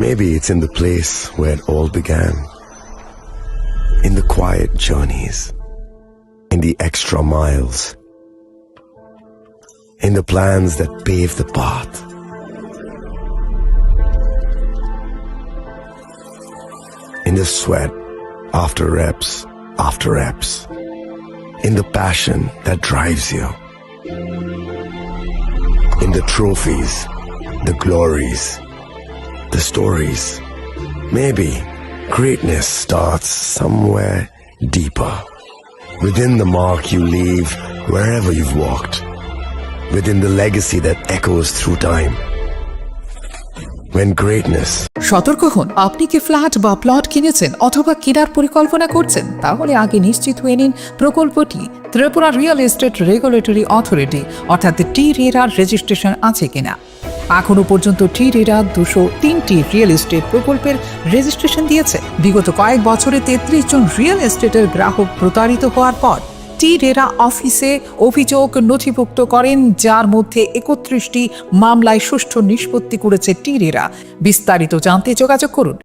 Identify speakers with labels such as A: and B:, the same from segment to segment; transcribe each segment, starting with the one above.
A: Maybe it's in the place where it all began. In the quiet journeys. In the extra miles. In the plans that pave the path. In the sweat after reps. In the passion that drives you. In the trophies, the glories, the stories. Maybe greatness starts somewhere deeper. Within the mark you leave wherever you've walked. Within the legacy that echoes through time. When greatness.
B: সতর্ক হন, আপনি কি flat বা plot কিনেছেন অথবা কেনার পরিকল্পনা করছেন, তাহলে আগে নিশ্চিত হয়ে নিন প্রকল্পটি Tripura real estate regulatory authority অর্থাৎ টি-রেরার রেজিস্ট্রেশন আছে কিনা। এখনো পর্যন্ত টি-রেরা 203টি রিয়েল এস্টেট প্রকল্পের রেজিস্ট্রেশন দিয়েছে। বিগত কয়েক বছরে 33 জন রিয়েল এস্টেটের গ্রাহক প্রতারিত হওয়ার পর টি-রেরা অফিসে অভিযোগ নথিভুক্ত করেন, যার মধ্যে 31টি মামলায় সুষ্ঠু নিষ্পত্তি করেছে টি-রেরা। বিস্তারিত জানতে যোগাযোগ করুন।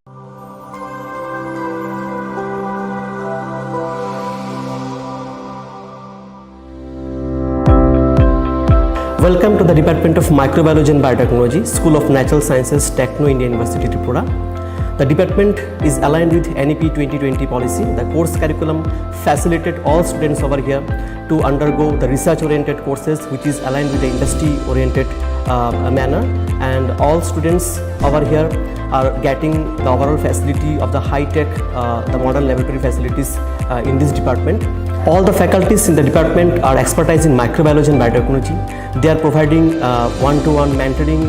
C: Welcome to the Department of Microbiology and Biotechnology, School of Natural Sciences, Techno India University, Tripura. The department is aligned with NEP 2020 policy. The course curriculum facilitated all students over here to undergo the research-oriented courses, which is aligned with the industry-oriented manner. And all students over here are getting the overall facility of the high-tech, the modern laboratory facilities in this department. All the faculties in the department are expertise in microbiology and biotechnology. They are providing one-to-one mentoring,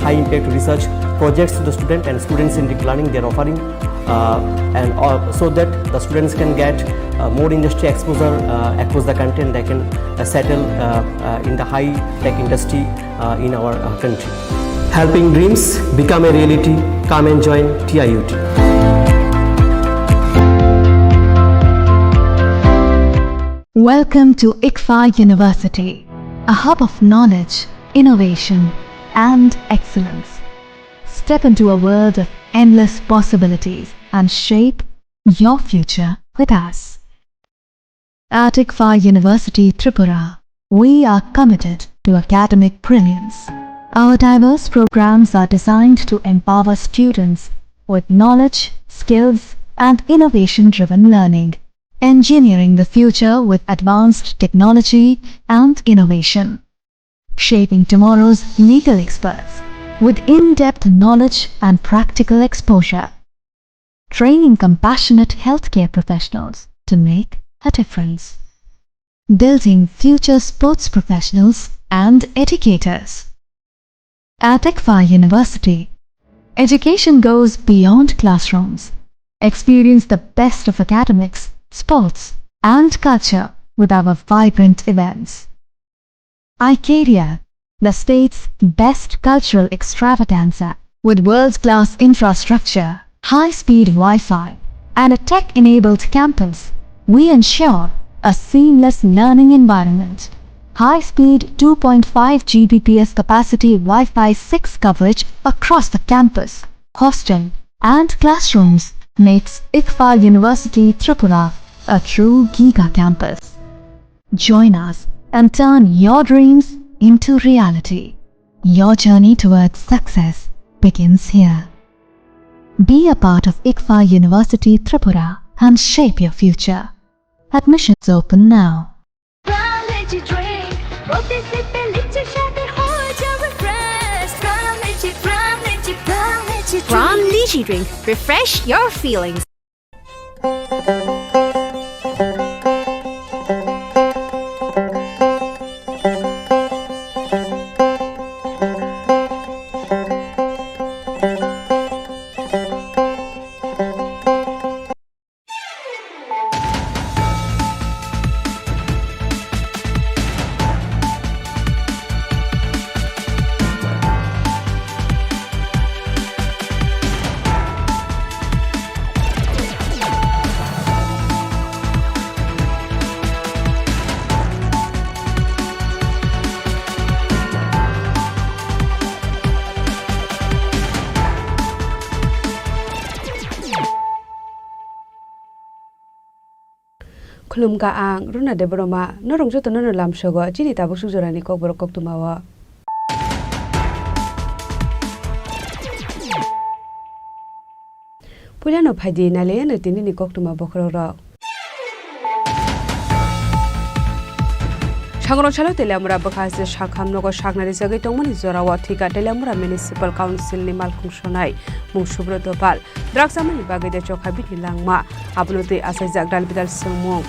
C: high-impact research projects to the student and student-centric learning they are offering, and so that the students can get more industry exposure across the country, and they can settle in the high-tech industry in our country. Helping dreams become a reality. Come and join TIUT.
D: Welcome to ICFA University, a hub of knowledge, innovation, and excellence. Step into a world of endless possibilities and shape your future with us. At ICFA University, Tripura, we are committed to academic brilliance. Our diverse programs are designed to empower students with knowledge, skills, and innovation-driven learning, engineering the future with advanced technology and innovation, shaping tomorrow's legal experts with in-depth knowledge and practical exposure, training compassionate healthcare professionals to make a difference, building future sports professionals and educators. At ICFA University, education goes beyond classrooms. Experience the best of academics, sports, and culture with our vibrant events. Icaria, the state's best cultural extravaganza, with world-class infrastructure, high-speed Wi-Fi, and a tech-enabled campus, we ensure a seamless learning environment. High-speed 2.5 Gbps capacity Wi-Fi 6 coverage across the campus, hostel, and classrooms makes ICFA University Tripura a true Giga campus. Join us and turn your dreams into reality. Your journey towards success begins here. Be a part of ICFA University Tripura and shape your future. Admissions open now.
E: Ron Lychee Drink. Refresh your feelings.
F: Khulumka ang runa de broma norong joto no lam sogo chini tabu sujorani kokborok koktumawa. Pulano phaidi nale na tini ni koktuma bokroro. Shangrong chalo telamura bakase shakham nogo shaknari jagai tongmani jorawa thika telamura municipal council ni malkhung sonai mung subroto pal draksamani bagai de chokha bini langma abnote asai jagdal bidal sengmung.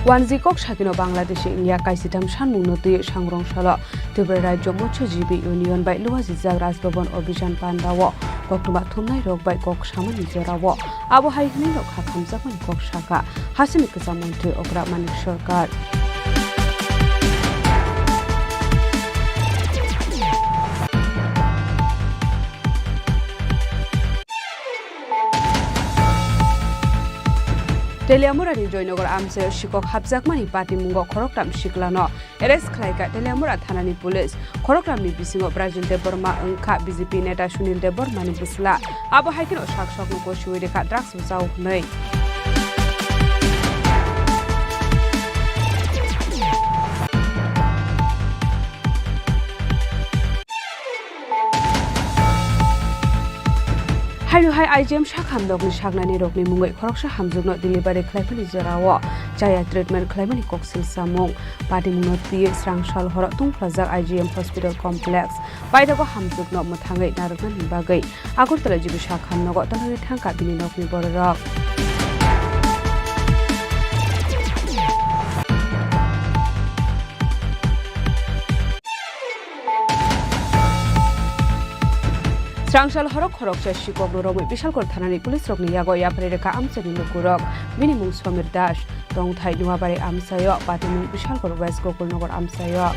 F: Wanzikok Shakino Bangladesh India Kaisitam Shanmung Noti Shangrong Shala Tripura Rajya Mochjibi Union by Luwazi Jagras Babon Obishan Pandawo Koktuma Thumnai Rok by Kok Shamani Jorawo Abu Haihni Rok Hakam Zakman Kok Shaka Hasini Kazamonti Okra Manik Sarkar Telamura ni Joynogar Amse Shikok Habjakmani Party Mungo Korokram Shiklano Eres Klaika Telamura Thanani Police Korokram ni Bisingo Brazil de Burma Unka BJP Neta Sunil de Burma ni Bisla Abu Haikino Shakshok Nuko Shuideka Drax Uzau Nei Hayu hai IGM shakham dogni shagnani rokni mungai khoroksha hamjugno delivery khlaifani jorawo jaya treatment khlaimani koksil samung party mungno tie srangshal horo tungplajak IGM hospital complex baidago hamjugno muthangai naroknani bagai agortala jibu shakham nogo tanari thangka bini nokni bororok Srangshal horok khorokcha shikok rogoi bishalkor thanani police rokni yago yapre rekha amchani nukurok minimum Somir Das tongthai nuwabari amsayo patini bishalkor west gokulnagar amsayo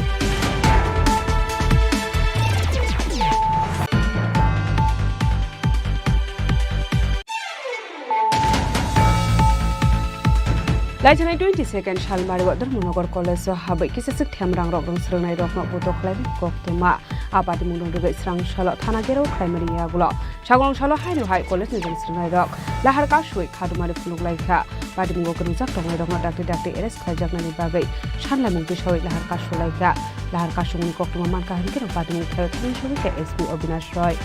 F: Laijanai 22nd Shalmari Dharmanagar College habai kisasik thamrang rok rong srngnai rokno boto khlai koktuma abadi mundong rugai srangshalo thana gero khlaimari yagulo saglong shalo hainu hai college ni srngnai rok lahar ka shui khadumari phuluk laikha badi mungo kurujak tongnai rokno dakte eres khlaijaknani bagai shanlai mung bisawai lahar ka shulaikha lahar ka sungni koktuma manka hingero badi mung thai thani shuri ke SP Obinash Roy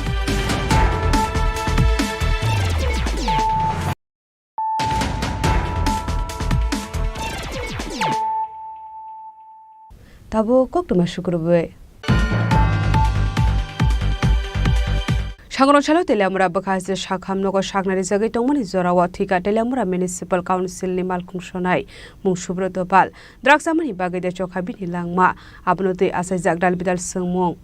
F: Tabo koktuma shukurbe Shangrong chalo telamura bakase shakham nogo shagnari jagai tongmani jorawa thika telamura municipal council ni malkhung sonai mung subroto pal draksamani bagai de chokha bini langma abnote asai jagdal bidal sengmung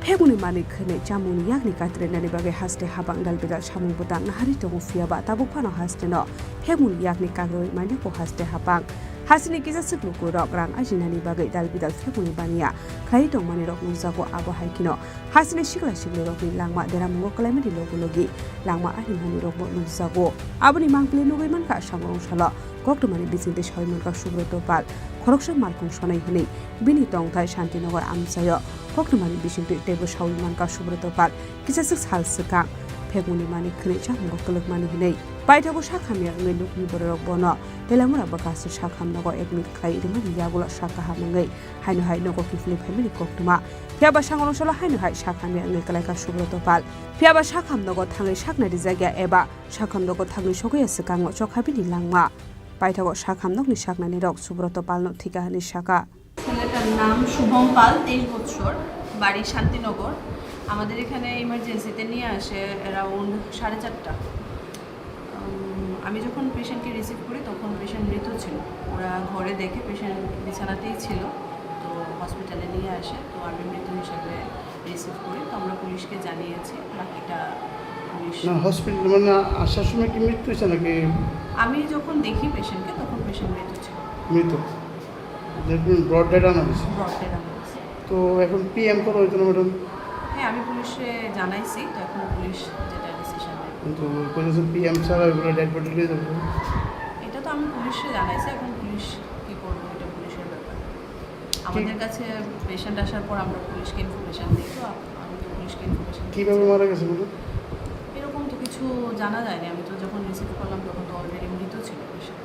F: Peguni manik khne chamuni yakni katre nani bagai haste habang dal bidal shamung butan nahari tongu fiaba tabu phano haste no peguni yakni kagroi mani ko haste habang hasini kisa siklu ko rok rang ajinani bagai dal bidal peguni bania khai tong mani rok nujago abo haikino hasini shikla shiklu rok ni langma dera mungo klaimani logi langma ani hani rok mo nujago aboni mangple nugai man ka shamong shala koktumani bisinte shoyman ka subroto pal khoroksha malkung sonai hini bini tongthai Shantinagar amsayo koktumani bisinte tebo shawman ka subroto pal kisasik sal sikang peguni mani khne chamgo kolok mani hinei baithago shakhamya ngai lukni borok bono telamura bakase shakham nago admit khai rimani yagula shaka hamangai hainu hai nogo kifli family koktuma pyaba shangon solo hainu hai shakhamya ngai kalaika subroto pal pyaba shakham nago thangai shaknari jagya eba shakham nago thangai sogaya sikango chokhabini langma baithago shakham nokni shaknani rok subroto palno thikahani shaka
G: ছেলেটার নাম শুভম পাল 23 বছর বাড়ি শান্তিনগর আমাদের এখানে ইমার্জেন্সিতে নিয়ে আসে around 4:30টা আমি যখন পেশেন্টকে রিসিভ করি তখন পেশেন্ট মৃত ছিল ওরা ঘরে দেখে পেশেন্ট বিছানাতেই ছিল তো হসপিটালে নিয়ে আসে তো আমি মৃত হিসেবে রিসিভ করি তো আমরা পুলিশকে জানিয়েছি বাকিটা পুলিশ
H: না হসপিটাল মানে আসার সময় কি মৃত্যু হয়েছে নাকি
G: আমি যখন দেখি পেশেন্টকে তখন পেশেন্ট মৃত ছিল
H: মৃত দেখুন ব্রড ডেড আনা হয়েছে তো এখন পিএম করো হইতো না ম্যাডাম
G: হ্যাঁ আমি পুলিশে জানাইছি তো এখন পুলিশ যেটা ডিসিশন নেয়
H: কিন্তু কইছে পিএম ছাড়া এগুলো ডেড বডি দিয়ে দেবো
G: এটা তো আমি পুলিশে জানাইছি, এখন পুলিশ কী করবো এটা পুলিশের ব্যাপার। আমাদের কাছে পেশেন্ট আসার পর আমরা পুলিশকে ইনফরমেশান দিই, তো আমি তো পুলিশকে ইনফরমেশান
H: কীভাবে মারা গেছে বলে
G: এরকম তো কিছু জানা যায়নি। আমি তো যখন রিসিভ করলাম তখন তো অলরেডি মৃত ছিল পেশেন্ট।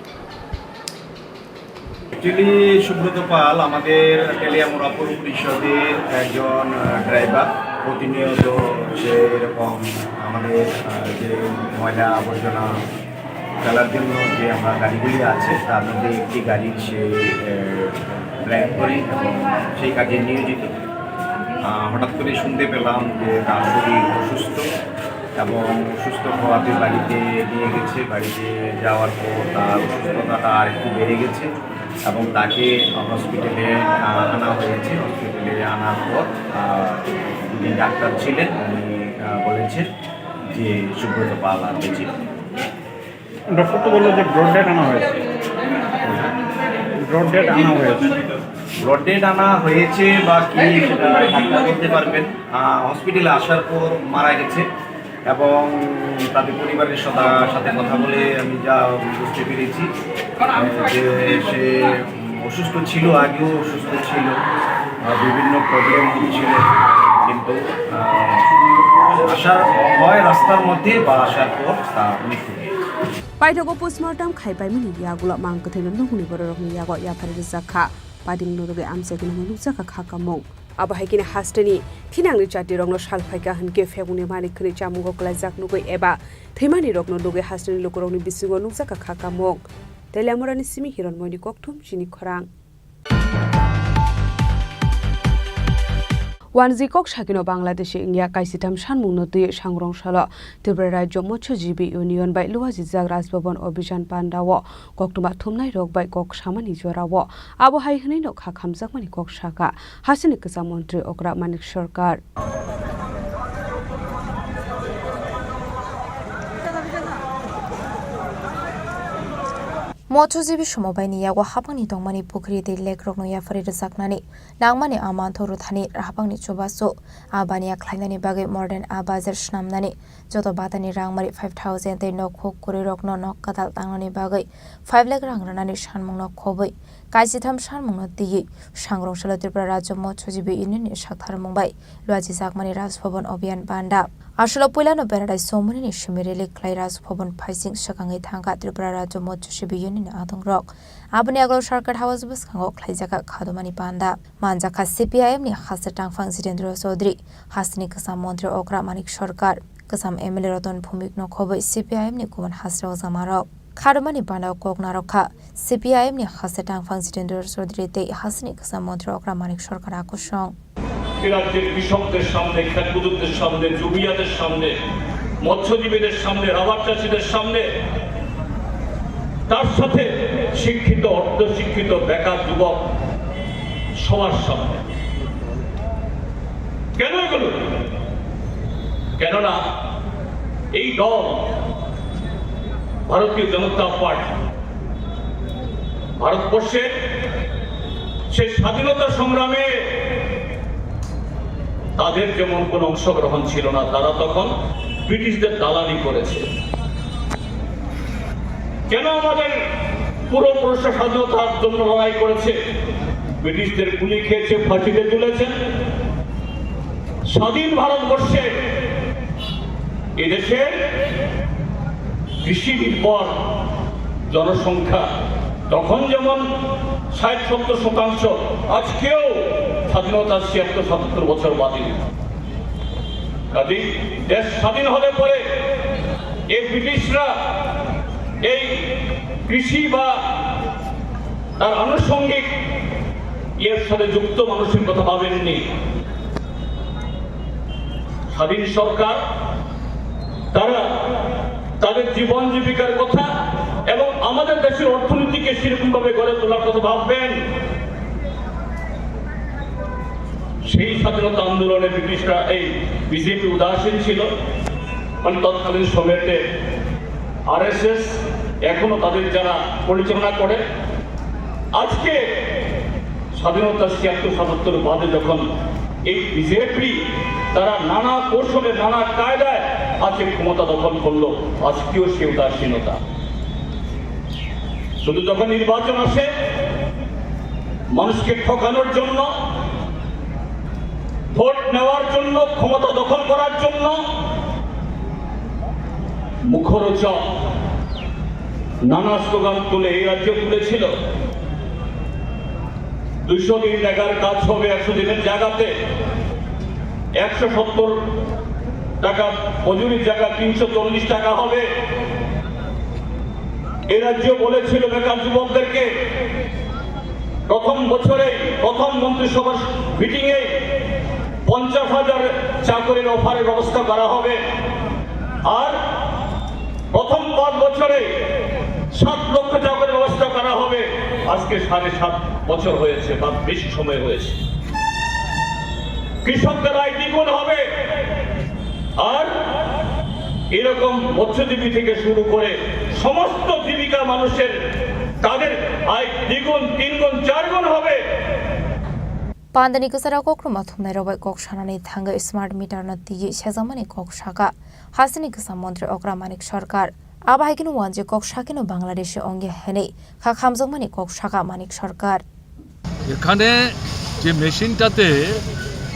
I: অ্যাকচুয়ালি সুব্রত পাল আমাদের তেলিয়ামুড়া পৌর পরিষদের একজন ড্রাইভার। প্রতিনিয়ত সে এরকম আমাদের যে ময়লা আবর্জনা ফেলার জন্য যে আমরা গাড়িগুলি আছে তার মধ্যে একটি গাড়ির সে ড্রাইভ করে এবং সেই কাজে নিয়োজিত। হঠাৎ করে শুনতে পেলাম যে তার শরীর অসুস্থ এবং অসুস্থ হওয়াতে বাড়িতে নিয়ে গেছে। বাড়িতে যাওয়ার পর তার অসুস্থতাটা আর একটু বেড়ে গেছে এবং তাকে হসপিটালে আনা হয়েছে। হসপিটালে আনার পর যিনি ডাক্তার ছিলেন উনি বলেছেন যে সুব্রত পাল আর বেঁচে।
H: ডক্টর তো বললো যে ব্রড ডেড আনা হয়েছে। ব্রড ডেড আনা হয়েছে,
I: ব্রড ডেড আনা হয়েছে বা কি সেটা ডাক্তার বলতে পারবেন। হসপিটালে আসার পর মারা গেছে এবং তাদের পরিবারের সাথে কথা বলে আমি যা বুঝতে পেরেছি যে সে অসুস্থ ছিল, আগেও অসুস্থ ছিল, বিভিন্ন প্রবলেম ছিল, কিন্তু আসার হয় রাস্তার মধ্যে বা আসার পর তা মৃত্যু হয়েছে।
F: পাইথগো পোস্টমর্টম খাইপাই মিনি ইয়াগুলো মাং কথেন নুহুনি বড়রকনি ইয়াগো ইয়াফারে জাখা পাদিং নুরগে আমসেকিন নুক জাখা খাকামং আবাहायकिन हास्टेनि थिनांनि चाति रंनो सालफाइका हनके फेगुनि मानिखनि चामुगो क्लाइजाक नुगै एबा थैमानि रगनो दुगे हास्टेनि लोकरंनि बिसिगो नुकजाका खाकामं तेलियामुरानि सिमि हिरनमयनि कक्थुम चिनि खरां ওয়ানজিকক সাকিনো বাংলাদেশে ইংয়া কাইসিতাম সানমুংনো দুই সাংরংশাল ত্রিপুরা রাজ্য মৎস্যজীবী ইউনিয়ন বাই লুয়াজিজাক রাজভবন অভিযান পান্ডাও কক্টুমা থুমনাই রক বাই কক সামানি জরাও আবহাই হनै নক হাখামজাকমানি কক সাকা হাসিনি কেসা মন্ত্রী অকরা মানিক সরকার
J: মৎস্যজীবী সমবায়নি ইয়াগো হাপাংনি দংমানি পুখরি दै लेक रगनो याफारि रजाकनानि नांमानि आमान थरु थानि हापांनि चुबासु आबानिया ख्लाइनानि बागै मर्डेन आबाजार स्नामनानि जत बातानि रांमारि 5000 दै नखोक कुरि रगनो नक कादाल तांनानि बागै 5 लाख रां रानानि सानमुंनो खबै काइसिथाम सानमुंनो दियै सांग्रंशाला त्रिपुरा राज्य मत्स्यजীবী ইউনিয়নनि साकथार मुंबाइ लुवाजि जाकमानि राजभवन अभियान बान्दा আসলে পয়লানো বেড়াই সমুনিনি সিমিরেলি ক্লাই রাজভবন ফাইসিং সকাঙ্গै থাঙ্গা ত্রিপুরা রাজ্য মৎস্যজীবী ইউনিয়ন আদংরক আবনি আগল সরকার হাউস বসখাঙ্গো খ্লাইজাকা খাদমানি পান্ডা মানজাকা সিপিআইএম নি হাসে টাংফাং জিতেন্দ্র চৌধুরী হাসনি কসাম মন্ত্রী অগ্রা মানিক সরকার কসাম এমএলএ রতন ভূমিক নখबै সিপিআইএম নি গুবুন হাসরাও জামারক খাদমানি পান্ডাও ককনারকা সিপিআইএম নি হাসে টাংফাং জিতেন্দ্র চৌধুরী তে হাসনি কসাম মন্ত্রী অগ্রা মানিক সরকার আকর্ষণ
K: রাজ্যের কৃষকদের সামনে, খ্যাতমজুরদের সামনে, জুবিয়াদের সামনে, মৎস্যজীবীদের সামনে, রাবার চাষীদের সামনে, তার সাথে শিক্ষিত, অর্ধশিক্ষিত, বেকার যুবক সবার সামনে। কেন এগুলো? কেননা এই দল ভারতীয় জনতা পার্টি ভারতবর্ষে সে স্বাধীনতা সংগ্রামে তাদের যেমন কোনো অংশগ্রহণ ছিল না, তারা তখন ব্রিটিশদের দালালি করেছে। কেন আমাদের পুরো স্বাধীনতার জন্য লড়াই করেছে? ব্রিটিশদের গুলি খেয়েছে, ফাঁসিতে তুলেছে। স্বাধীন ভারতবর্ষে এদেশে কৃষি নির্ভর জনসংখ্যা তখন যেমন 60-70%, আজকেও স্বাধীনতার 76-77 বছর বাদে কাজে দেশ স্বাধীন হলে পরে এই ব্রিটিশরা এই কৃষি বা তার আনুষঙ্গিক এর সাথে যুক্ত মানুষের কথা ভাবেননি। স্বাধীন সরকার তারা তাদের জীবন জীবিকার কথা এবং আমাদের দেশের অর্থনীতিকে সেরকম ভাবে গড়ে তোলার কথা ভাববেন। সেই স্বাধীনতা আন্দোলনে ব্রিটিশরা এই বিজেপি উদাসীন ছিল। মানে তৎকালীন সময়তে আরএসএস এখনো তাদের যারা পরিচালনা করে, আজকে স্বাধীনতা 76-77 বাদে যখন এই বিজেপি তারা নানা কৌশলে, নানা কায়দায় আজকে ক্ষমতা দখল করলো, আজকেও সে উদাসীনতা। শুধু যখন নির্বাচন আসে মানুষকে ঠকানোর জন্য, ভোট নেওয়ার জন্য, ক্ষমতা দখল করার জন্য মুখরোচক নানা স্লোগান তুলে এই রাজ্য তুলেছিল। 200 দিন জায়গার কাজ হবে 100 দিনের জায়গাতে, 170 টাকা মজুরির জায়গা 340 টাকা হবে। এ রাজ্য বলেছিল বেকার যুবকদেরকে প্রথম বছরে প্রথম মন্ত্রিসভার মিটিংয়ে 50,000 চাকরির অফারের ব্যবস্থা করা হবে, আর প্রথম 5 বছরে 7 লক্ষ চাকরির ব্যবস্থা করা হবে। আজকে 7.5 বছর হয়েছে বা বেশি সময় হয়েছে। কৃষকদের আয় দ্বিগুণ হবে, আর এরকম মৎস্যজীবী থেকে শুরু করে সমস্ত জীবিকা মানুষের তাদের আয় দ্বিগুণ, 3 গুণ, 4 গুণ হবে।
J: Pandani kusara kokruma thumnai robai kok shanani thanga smart meter na tigi shezamani kok shaka hasini kusa mantri okra manik sarkar abahikinu wanje kok shakinu Bangladeshi onge hene kha khamjongmani kok shaka manik sarkar
L: এখানে যে মেশিনটাতে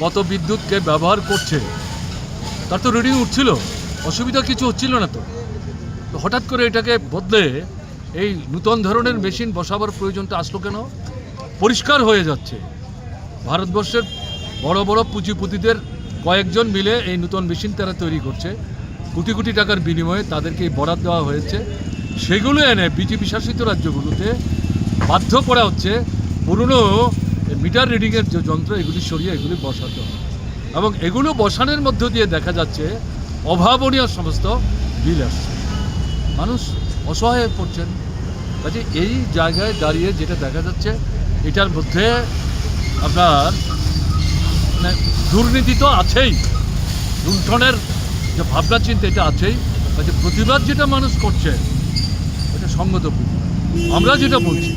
L: কত বিদ্যুৎকে ব্যবহার করছে তার তো reading উঠছিল, অসুবিধা কিছু হচ্ছিল না। তো হঠাৎ করে এটাকে বদলে এই নতুন ধরনের মেশিন বসাবার প্রয়োজনটা আসলো কেন? পরিষ্কার হয়ে যাচ্ছে ভারতবর্ষের বড় বড় পুঁজিপতিদের কয়েকজন মিলে এই নতুন মেশিন তারা তৈরি করছে, কোটি কোটি টাকার বিনিময়ে তাদেরকে বরাদ দেওয়া হয়েছে। সেগুলো এনে বিজেপি শাসিত রাজ্যগুলোতে বাধ্য করা হচ্ছে পুরনো মিটার রিডিংয়ের যে যন্ত্র এগুলি সরিয়ে এগুলি বসাতে হবে, এবং এগুলো বসানোর মধ্য দিয়ে দেখা যাচ্ছে অভাবনীয় সমস্ত বিল আসছে, মানুষ অসহায় হয়ে পড়ছেন। কাজে এই জায়গায় দাঁড়িয়ে যেটা দেখা যাচ্ছে এটার মধ্যে আপনার মানে দুর্নীতি তো আছেই, লুণ্ঠনের যে ভাবনা চিন্তা এটা আছেই। কাজে প্রতিবাদ যেটা মানুষ করছে এটা সঙ্গত প্রতিবাদ। আমরা যেটা বলছি,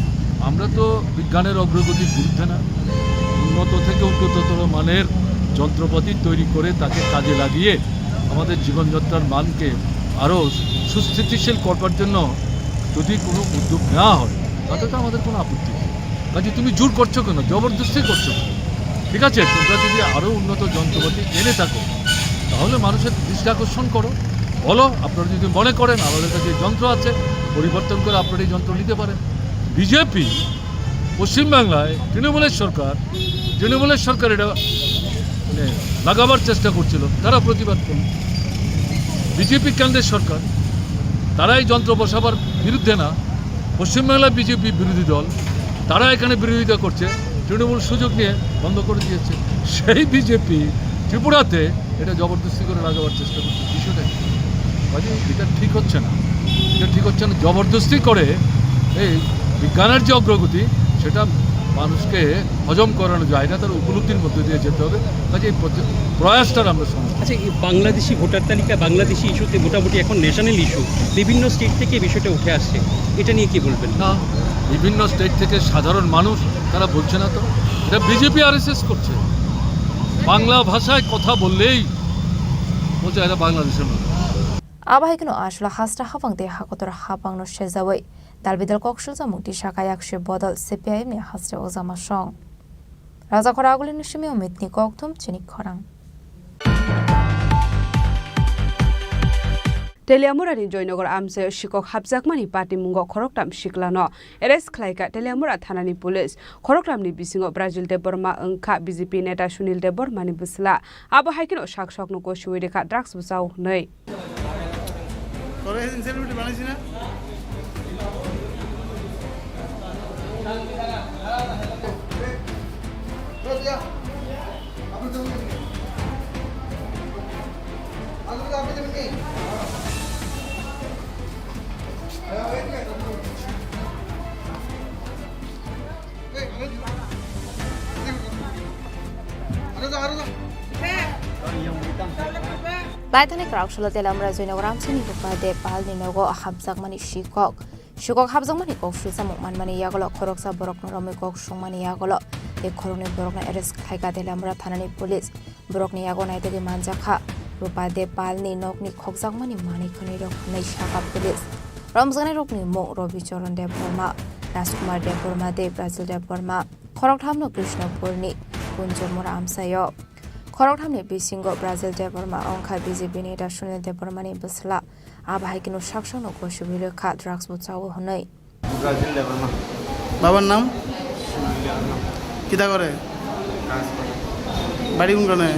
L: আমরা তো বিজ্ঞানের অগ্রগতির বিরুদ্ধে না, উন্নত থেকে উন্নততর মানের যন্ত্রপাতি তৈরি করে তাকে কাজে লাগিয়ে আমাদের জীবনযাত্রার মানকে আরও সুস্থিতিশীল করবার জন্য যদি কোনো উদ্যোগ নেওয়া হয় তাতে তো আমাদের কোনো আপত্তি নেই। কাজে তুমি জোর করছো কেন, জবরদস্তি করছো কেন? ঠিক আছে, তোমরা যদি আরও উন্নত যন্ত্রপাতি এনে থাকো তাহলে মানুষের দৃষ্টি আকর্ষণ করো, বলো আপনারা যদি মনে করেন আমাদের কাছে যন্ত্র আছে পরিবর্তন করে আপনারা এই যন্ত্র নিতে পারেন। বিজেপি পশ্চিমবাংলায় তৃণমূলের সরকার এটা মানে লাগাবার চেষ্টা করছিল, তারা প্রতিবাদ করল। বিজেপি কেন্দ্রের সরকার, তারা এই যন্ত্র বসাবার বিরুদ্ধে না, পশ্চিমবাংলায় বিজেপি বিরোধী দল, তারা এখানে বিরোধিতা করছে, তৃণমূল সুযোগ নিয়ে বন্ধ করে দিয়েছে। সেই বিজেপি ত্রিপুরাতে এটা জবরদস্তি করে লাগাবার চেষ্টা করছে। বিষয়টা কাজে এটা ঠিক হচ্ছে না, জবরদস্তি করে এই বিজ্ঞানের যে অগ্রগতি সেটা মানুষকে হজম করানো যায় না, তার উপলব্ধির মধ্যে দিয়ে যেতে হবে। কাজে এই প্রয়াসটার আমরা সমর্থন।
C: আচ্ছা, এই বাংলাদেশি ভোটার তালিকা বাংলাদেশি ইস্যুতে মোটামুটি এখন ন্যাশনাল ইস্যু, বিভিন্ন স্টেট থেকে এই বিষয়টা উঠে আসছে, এটা নিয়ে কি বলবেন?
L: না, বিভিন্ন স্টেট থেকে সাধারণ মানুষ তারা বলছে না তো, এটা বিজেপি RSS করছে। বাংলা ভাষায় কথা বললেই বলছে এটা বাংলাদেশের মানুষ।
J: abahikinu ashla hasta hawang de hakotor hapang no shezawai dalbidal kokshulza mukti shaka yakshi bodol CPIM ni hasre ozama shong raja khoraguli nishimi umitni kokthum Chini Khorang
F: Teliamurani Joynogar Amse Shikok Habjakmani Party Mungo Khoroktam Shiklano Eres Klaika Teliamura Thanani Police Khoroktamni Bisingo Brazil de Burma Unka BJP Neta Shunil de Burmani Busla Abo Haikino Shakshok no Koshuideka Drugs Busau Nei
J: Laitani Kraukshula Telamra Zinogram Chini Khorang Palni Nogo Habjakmani Shikok Habjakmani Kokshulza Mukmanmani Yagolo Koroksa Borok Noromi Kokshumani Yagolo E Koroni Borokna Eres Klaika Telamra Thanani Police Borokni Yagona Itegi Manjakha Rupade Palni Nokni Kokjakmani Mani Khani Rok Nei Shaka Police রমজানের রকনি মো রবিচরণ দেববর্মা রাজকুমার দেববর্মা দে ব্রাজিল দেববর্মা খরকথামনো কৃষ্ণপুরনি কুঞ্জমুরা আমসায় খরকথামনি বিসিঙ্গ ব্রাজিল দেববর্মা অংখা বিজেপি নেতা সুনীল দেববর্মানি বসলা আবাহাইকিনো সাকসানো কৌশবি রেখা ড্রাগস বুচাও হনই
I: ব্রাজিল দেবর্মা
H: বাবার নাম কিতা করে বাড়ি কোনখানে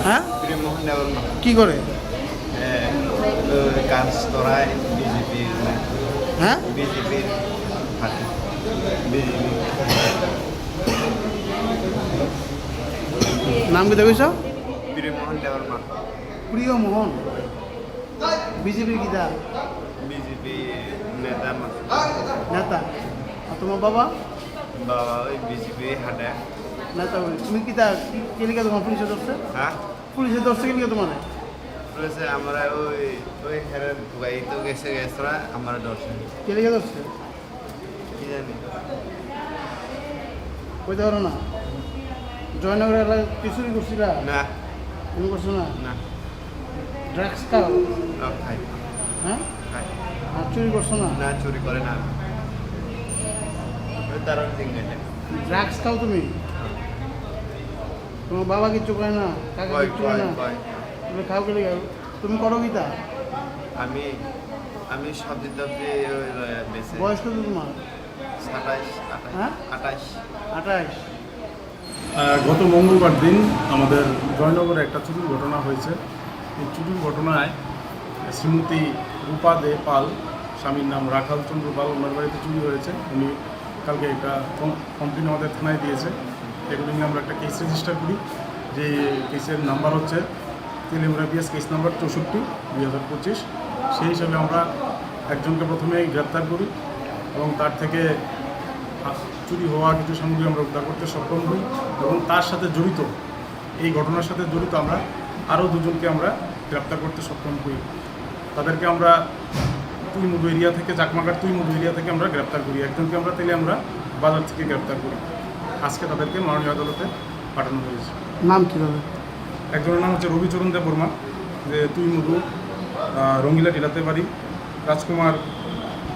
H: হ্যাঁ কি করে
I: কাজ করায় বিজেপির
H: হ্যাঁ
I: বিজেপির বিজেপি
H: নাম কি দেখেছ
I: প্রিয়মোহন দেবর্মা
H: প্রিয় মোহন বিজেপির কিতা
I: বিজেপি নেতা
H: নেতা আর তোমার বাবা
I: বাবা ওই বিজেপি হাঁটে
H: নেতা বলে তুমি কিতা কেলিকা তোমার পুলিশে ধরছে
I: হ্যাঁ
H: পুলিশে ধরছে কেলিকা তোমার
I: বলেছে আমরা ওই ওই হেরে ঢুকাই তো গেছে গেছরা আমরা দর্শন
H: কেলিকা ধরছে
I: কি জানি
H: কই ধরো না জয়নগর এলাকায় কিছুই করছিলা
I: না
H: তুমি করছো না
I: না
H: ড্রাগস খাও
I: খাই
H: হ্যাঁ
I: খাই
H: আর চুরি করছো না
I: না চুরি করে না ওই তার দিন গেছে
H: ড্রাগস খাও তুমি তোমার বাবা কিচ্ছু করে না কাকা
I: কয়
H: কিচ্ছু করে
I: কয়
H: না
I: কয়
H: তুমি খাও কেলে খাও তুমি করো কিতা
I: আমি আমি সবজি টবজি বেছে
H: বয়স কত তোমার
I: 27
H: হ্যাঁ
I: 28
H: 28
M: গত মঙ্গলবার দিন আমাদের জয়নগরে একটা চুরির ঘটনা হয়েছে। এই চুরির ঘটনায় শ্রীমতী রূপা দে পাল, স্বামীর নাম রাখাল চন্দ্র পাল, ওনার বাড়িতে চুরি হয়েছে। উনি কালকে একটা কমপ্লেন আমাদের থানায় দিয়েছে। এগুলো নিয়ে আমরা একটা কেস রেজিস্টার করি, যে কেসের নাম্বার হচ্ছে তেলেমুরা বিএস কেস নাম্বার 64/2025। সেই হিসাবে আমরা একজনকে প্রথমে গ্রেপ্তার করি এবং তার থেকে চুরি হওয়া কিছু সামগ্রী আমরা উদ্ধার করতে সক্ষম হই এবং তার সাথে জড়িত, এই ঘটনার সাথে জড়িত আমরা আরও দুজনকে আমরা গ্রেপ্তার করতে সক্ষম হই। তাদেরকে আমরা তুইমুদু এরিয়া থেকে, চাকমাঘাট তুইমুদু এরিয়া থেকে আমরা গ্রেপ্তার করি। একজনকে আমরা তেলে আমরা বাজার থেকে গ্রেপ্তার করি। আজকে তাদেরকে মাননীয় আদালতে পাঠানো হয়েছে।
H: নাম কী হবে?
M: একজনের নাম হচ্ছে রবিচরণ দেববর্মা, যে তুইমুদু রঙ্গিলা টিলাতে বাড়ি, রাজকুমার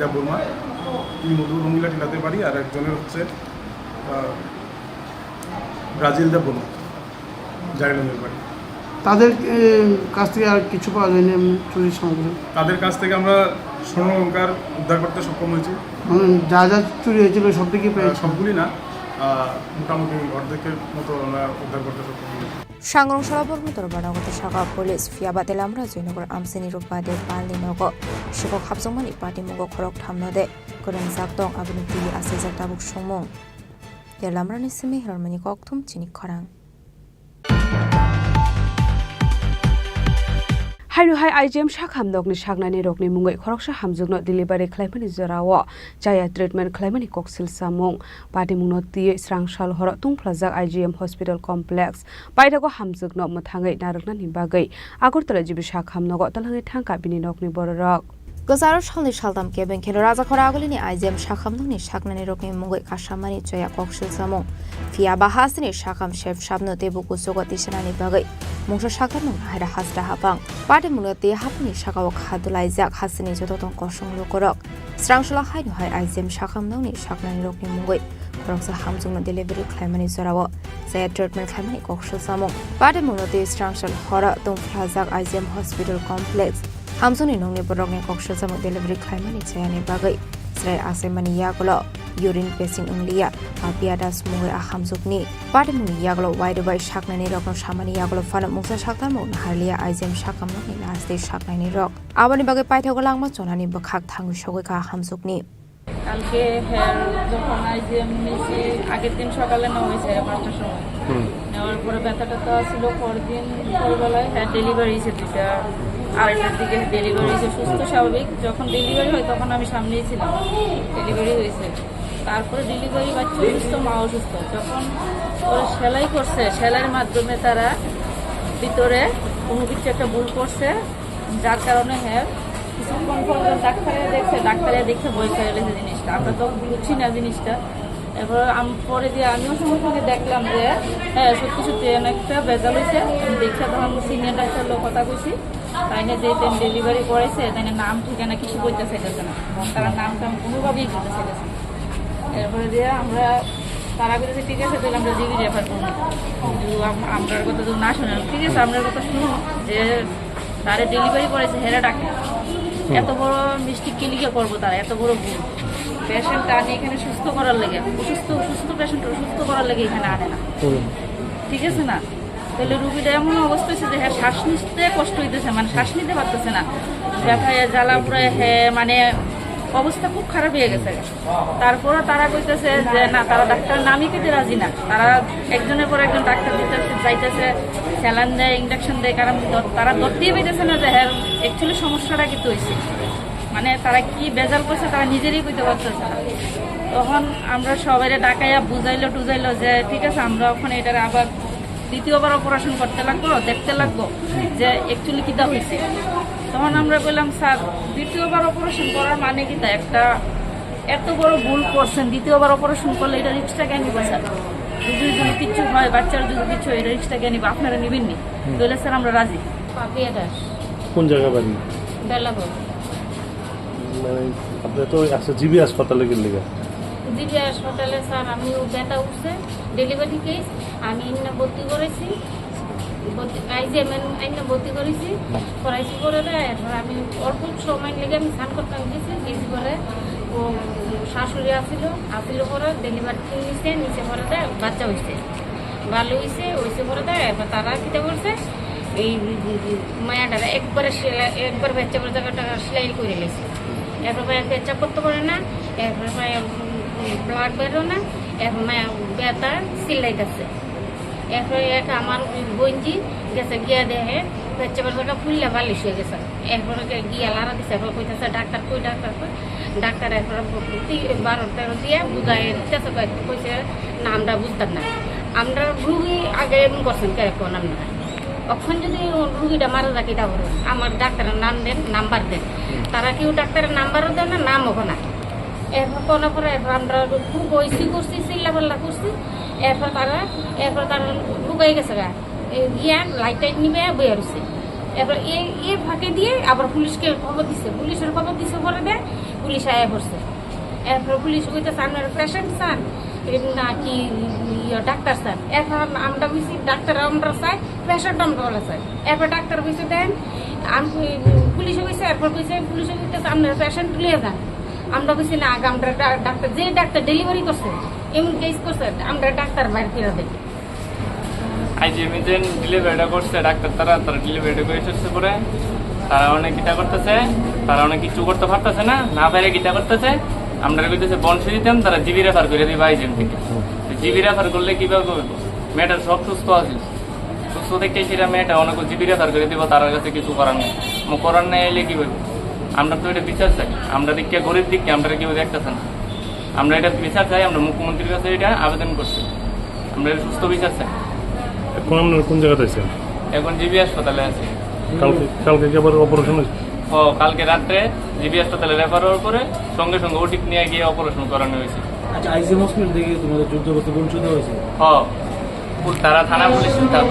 M: দেববর্মা তুইমুদু রঙ্গিলা টিলাতে বাড়ি, আর একজনের হচ্ছে ব্রাজিল দেববর্মা জাইলনের বাড়ি।
H: তাদের কাছ থেকে আর কিছু পাওয়া যায়নি এমনি চুরির সামগ্রী?
M: তাদের কাছ থেকে আমরা স্বর্ণ অলংকার উদ্ধার করতে সক্ষম হয়েছি।
H: মানে যা যা চুরি হয়েছিল সবটিকে পেয়েছি?
M: সবগুলি না, মোটামুটি অর্ধেকের মতো আমরা উদ্ধার করতে সক্ষম হয়েছি।
J: সাংরং সরাবর্মতর বানাগত শাখা পুলিশ ফিয়াবাতে লামরা জয়নগর আমসেনি রূপাদে পালনি নগ শিকক হাবজংমানি পাটি মুগ খরক থামনদে করং জাকদং আবনি টিলি আসে জাকতাবুক সংমং দে লামরানি সিমি হেরমানি ককথুম চিনি খরাং
F: हायनुहाय आइजेम शाखामदकनि शागनानि रकनि मुङै खरकसा हामजुगनो डिलिभारि खालामनायनि जराव जाया ट्रिटमेन्ट खालामनायनि कक्सिल सामुं पार्टी मुंनो तियै स्रांसाल हर तुंफ्लाजाक आइजिएम हस्पिटाल कमप्लेक्स बायदागो हामजुगनो मोथाङै नारकनानि बागै आगरतला जिबि शाखामनगो तलाङै थांका बिनि नकनि बररक
J: गजारो सालनि सालदाम केबें खेलो राजा खरा आगलिनि आइजेम शाखामदकनि शागनानि रकनि मुङै खासामानि जया कक्सिल सामुं फिया बाहासनि शाखाम शेफ शाबनो तेबु कुसोगो तिसनानि बागै मुंसा शाखामनो हायरा हासदा हाबां पार्टी मुंनो ति हापनि शाखाव खादुलाइजाक हासनि जततं कसं लुकरक स्रांसला हायनुहाय आइजेम शाखामदकनि शागनानि रकनि मुङै खरकसा हामजुगनो डिलिभारि खालामनानि जराव जाया ट्रिटमेन्ट खालामनानि कक्सिल सामुं पार्टी मुंनो ति स्रांसल हरा तुंफ्लाजाक आइजेम हस्पिटाल कमप्लेक्स हामजुनि नंनि बरगनि कक्सिल सामुं डिलिभारि खालामनानि जायानि बागै स्राय आसेमानि यागल युरिन पेसिं इंलिया पापियादास मुङै हामजुगनि पार्टी मुंनि यागल वाइदबाय शागनानि रकन सामानि यागल फान मुंसा शागतामु नाहारलिया आइजेम शाखामनि लास्टि शागनानि रक आबानि बागै पाइथागो लांमा जनानि बखाक थांगु सगैका हामजुगनि
G: কালকে হেয়ার যখন আইজিএম নিয়েছি আগের দিন সকালে নেওয়া হয়েছে 5টার সময় নেওয়ার পরে ব্যথাটা তো ছিল পরদিন ভোরবেলায় হেয়ার ডেলিভারি হয়েছে 2টা 2:30টার দিকে ডেলিভারি হয়েছে সুস্থ স্বাভাবিক যখন ডেলিভারি হয় তখন আমি সামনেই ছিলাম ডেলিভারি হয়েছে তারপরে ডেলিভারি বাচ্চা সুস্থ মা অসুস্থ যখন ওরা সেলাই করছে সেলাইয়ের মাধ্যমে তারা ভিতরে কোনো কিছু একটা ভুল করছে যার কারণে হেয়ার কিছুক্ষণ পর ডাক্তারে দেখে ভয় পেয়ে গেছে জিনিসটা আমরা তো বুঝছি না জিনিসটা এবার পরে দিয়ে আমিও সময় দেখলাম যে হ্যাঁ সত্যি সত্যি অনেকটা ভেজাল হয়েছে। দেখে তখন সিনিয়র ডাক্তার লোক কথা কইছি, তাই না যে ডেলিভারি করেছে তাই নাম ঠিকানা কিছু বলতে চাইতেছে না, তারা নাম টাম কোনোভাবেই বলতে চাইতেছে না। এরপরে দিয়ে আমরা তারা বলেছে ঠিক আছে তাহলে আমরা জিবি রেফার করবো, আমরার কথা তো না শোনেন ঠিক আছে আমরার কথা শুনো যে তারা ডেলিভারি করেছে হেরা ডাক্তার, এত বড় মিস্টেক কেলিকে করবো তারা, এত বড় ভুল। পেশেন্ট আনে এখানে সুস্থ করার লেগে, সুস্থ পেশেন্ট সুস্থ করার লেগে এখানে আনে না, ঠিক আছে না? তাহলে রুগীটা এমন অবস্থা হয়েছে যে হ্যাঁ শ্বাস নিতে কষ্ট হইতেছে, মানে শ্বাস নিতে পারতেছে না, ব্যথায় জ্বালা পুরো মানে অবস্থা খুব খারাপ হয়ে গেছে। তারপরে তারা কইতেছে যে না তারা ডাক্তার নামই খেতে রাজি না, তারা একজনের পর একজন ডাক্তার দিতে যাইতেছে, স্যালাইন দেয়, ইঞ্জেকশন দেয়, কারণ তারা ধরতেই পেতেছে না যে হ্যাঁ অ্যাকচুয়ালি সমস্যাটা কিন্তু হয়েছে, মানে তারা কি বেজাল করছে তারা নিজেরই কইতে পারতেছে না। তখন আমরা সবাই ডাকাইয়া বুঝাইলো যে ঠিক আছে আমরা ওখানে এটার আবার দ্বিতীয়বার অপারেশন করতে লাগবো, দেখতে লাগবো যে অ্যাকচুয়ালি কিটা হয়েছে। তখন আমরা বললাম স্যার দ্বিতীয়বার অপারেশন করার মানে কি তা, একটা এত বড় ভুল করছেন, দ্বিতীয়বার অপারেশন করলে এটা রিস্কটা কেন নিব স্যার? রুগীর যদি কিছু হয়, বাচ্চার যদি কিছু হয় এটা রিস্কটা কেন নিব? আপনারা নেবেননি? তাহলে স্যার আমরা রাজি। পাপিয়া দাস।
M: কোন জায়গা বাড়ি?
G: বেলাগড়।
M: মানে আপনি তো আচ্ছা জিবি হাসপাতালে গেলে
G: জিবি হাসপাতালে স্যার আমি ব্যথা উঠছে ডেলিভারি কেস, আমি ভর্তি করেছি, ভর্তি করেছি করাইছি করে দেয়। এরপর আমি অল্প সময় লেগে আমি স্নান করতাম গেছি করে ও শাশুড়ি আসিল পরে ডেলিভারি নিচে করে দেয়, বাচ্চা হয়েছে ভালো হয়েছে করে দেয়। এরপর তারা কিটা করছে এই মায়াটারা একবার বাচ্চা করে জায়গাটা সেলাই করে লেছে, এরপর মায়া বাচ্চা করতে পারে না, এরপর মায়া ব্লাড বেরো না, এরপর মায়া ব্যথা সিলাইতেছে। এরপরে একটা আমার বঞ্জি গেছে গিয়া দেখে বাচ্চা বাচ্চাটা ফুললে বালিশ হয়ে গেছে, এরপরে গিয়া লাড়া দিচ্ছে, এরপর কইতেছে ডাক্তার কই ডাক্তার এরপর 12-13 দিয়ে বুঝাই দিতেছে, কইছে না আমরা বুঝতাম না, আমরা রুগী আগে এমন করছেন কেরকম নাম না, তখন যদি রুগীটা মারা যায় কিটা করবেন? আমার ডাক্তারের নাম দেন, নাম্বার দেন, তারা কেউ ডাক্তারের নাম্বারও দেন না, নামও না। এরপর কোনো পরে এরপর আমরা খুব বইসি করছি, চিল্লাপাল্লা করছি, এরপর তারা লুকাই গেছে গা গিয়া লাইট টাইট নিবে বইয়া রয়েছে। এরপর এ ফাঁকে দিয়ে আবার পুলিশকে খবর দিচ্ছে, পুলিশের খবর দিচ্ছে পরে দেয়, পুলিশ আয়া পড়ছে। এরপর পুলিশ কইতেছে আপনার পেশেন্ট চান না কি ডাক্তার চান? এরপর আমরা বুঝছি ডাক্তার আমরা চাই, পেশেন্ট আমরা বলা চাই। এরপর ডাক্তার কইছে দেন, পুলিশে কইছে, এরপর কইছে পুলিশে কইতেছে আপনার পেশেন্ট লিয়ে যান। আমরা কইছি না আগে আমরা ডাক্তার যে ডাক্তার ডেলিভারি করছে এমন কেস করছে আমরা ডাক্তার বাইরে ফিরে দেয়।
N: আজ এমনি যে ডেলিভারিটা করছে ডাক্তার তারা ডেলিভারিটা করে এসেছে পরে তারা অনেক গীতা করতেছে, তারা অনেক কিছু করতে পারতেছে না বাইরে গীতা করতেছে। আমরা কইতেছে বংশে দিতাম, তারা জিবি রেফার করে দিই আইজিএম থেকে। জিবি রেফার করলে কীভাবে করবো? মেয়েটার সব সুস্থ আছে, সুস্থ দেখতে সেটা মেয়েটা অনেক জিবি রেফার করে দিব, তার কাছে কিছু করার নেই। করার নেই এলে কী করবো? আমরা তো এটা বিচার চাই, আমরা দিককে গরিব দিককে আমরা কেউ দেখতেছে না, আমরা এটা বিচার চাই। আমরা মুখ্যমন্ত্রীর কাছে এটা আবেদন করছি, আমরা এটা সুস্থ বিচার চাই।
M: এখন আপনার কোন জায়গাতে আছেন?
N: এখন জিবি হাসপাতালে আছে।
M: কালকে কি আবার অপারেশন হয়েছে?
N: কালকে রাত্রে জিবি হাসপাতালে রেফার হওয়ার পরে সঙ্গে ওটিক নিয়ে গিয়ে অপারেশন করানো হয়েছে।
C: আচ্ছা আইজিএম হসপিটাল থেকে তোমাদের যুদ্ধ করতে বঞ্চিত হয়েছে?
N: তারা থানা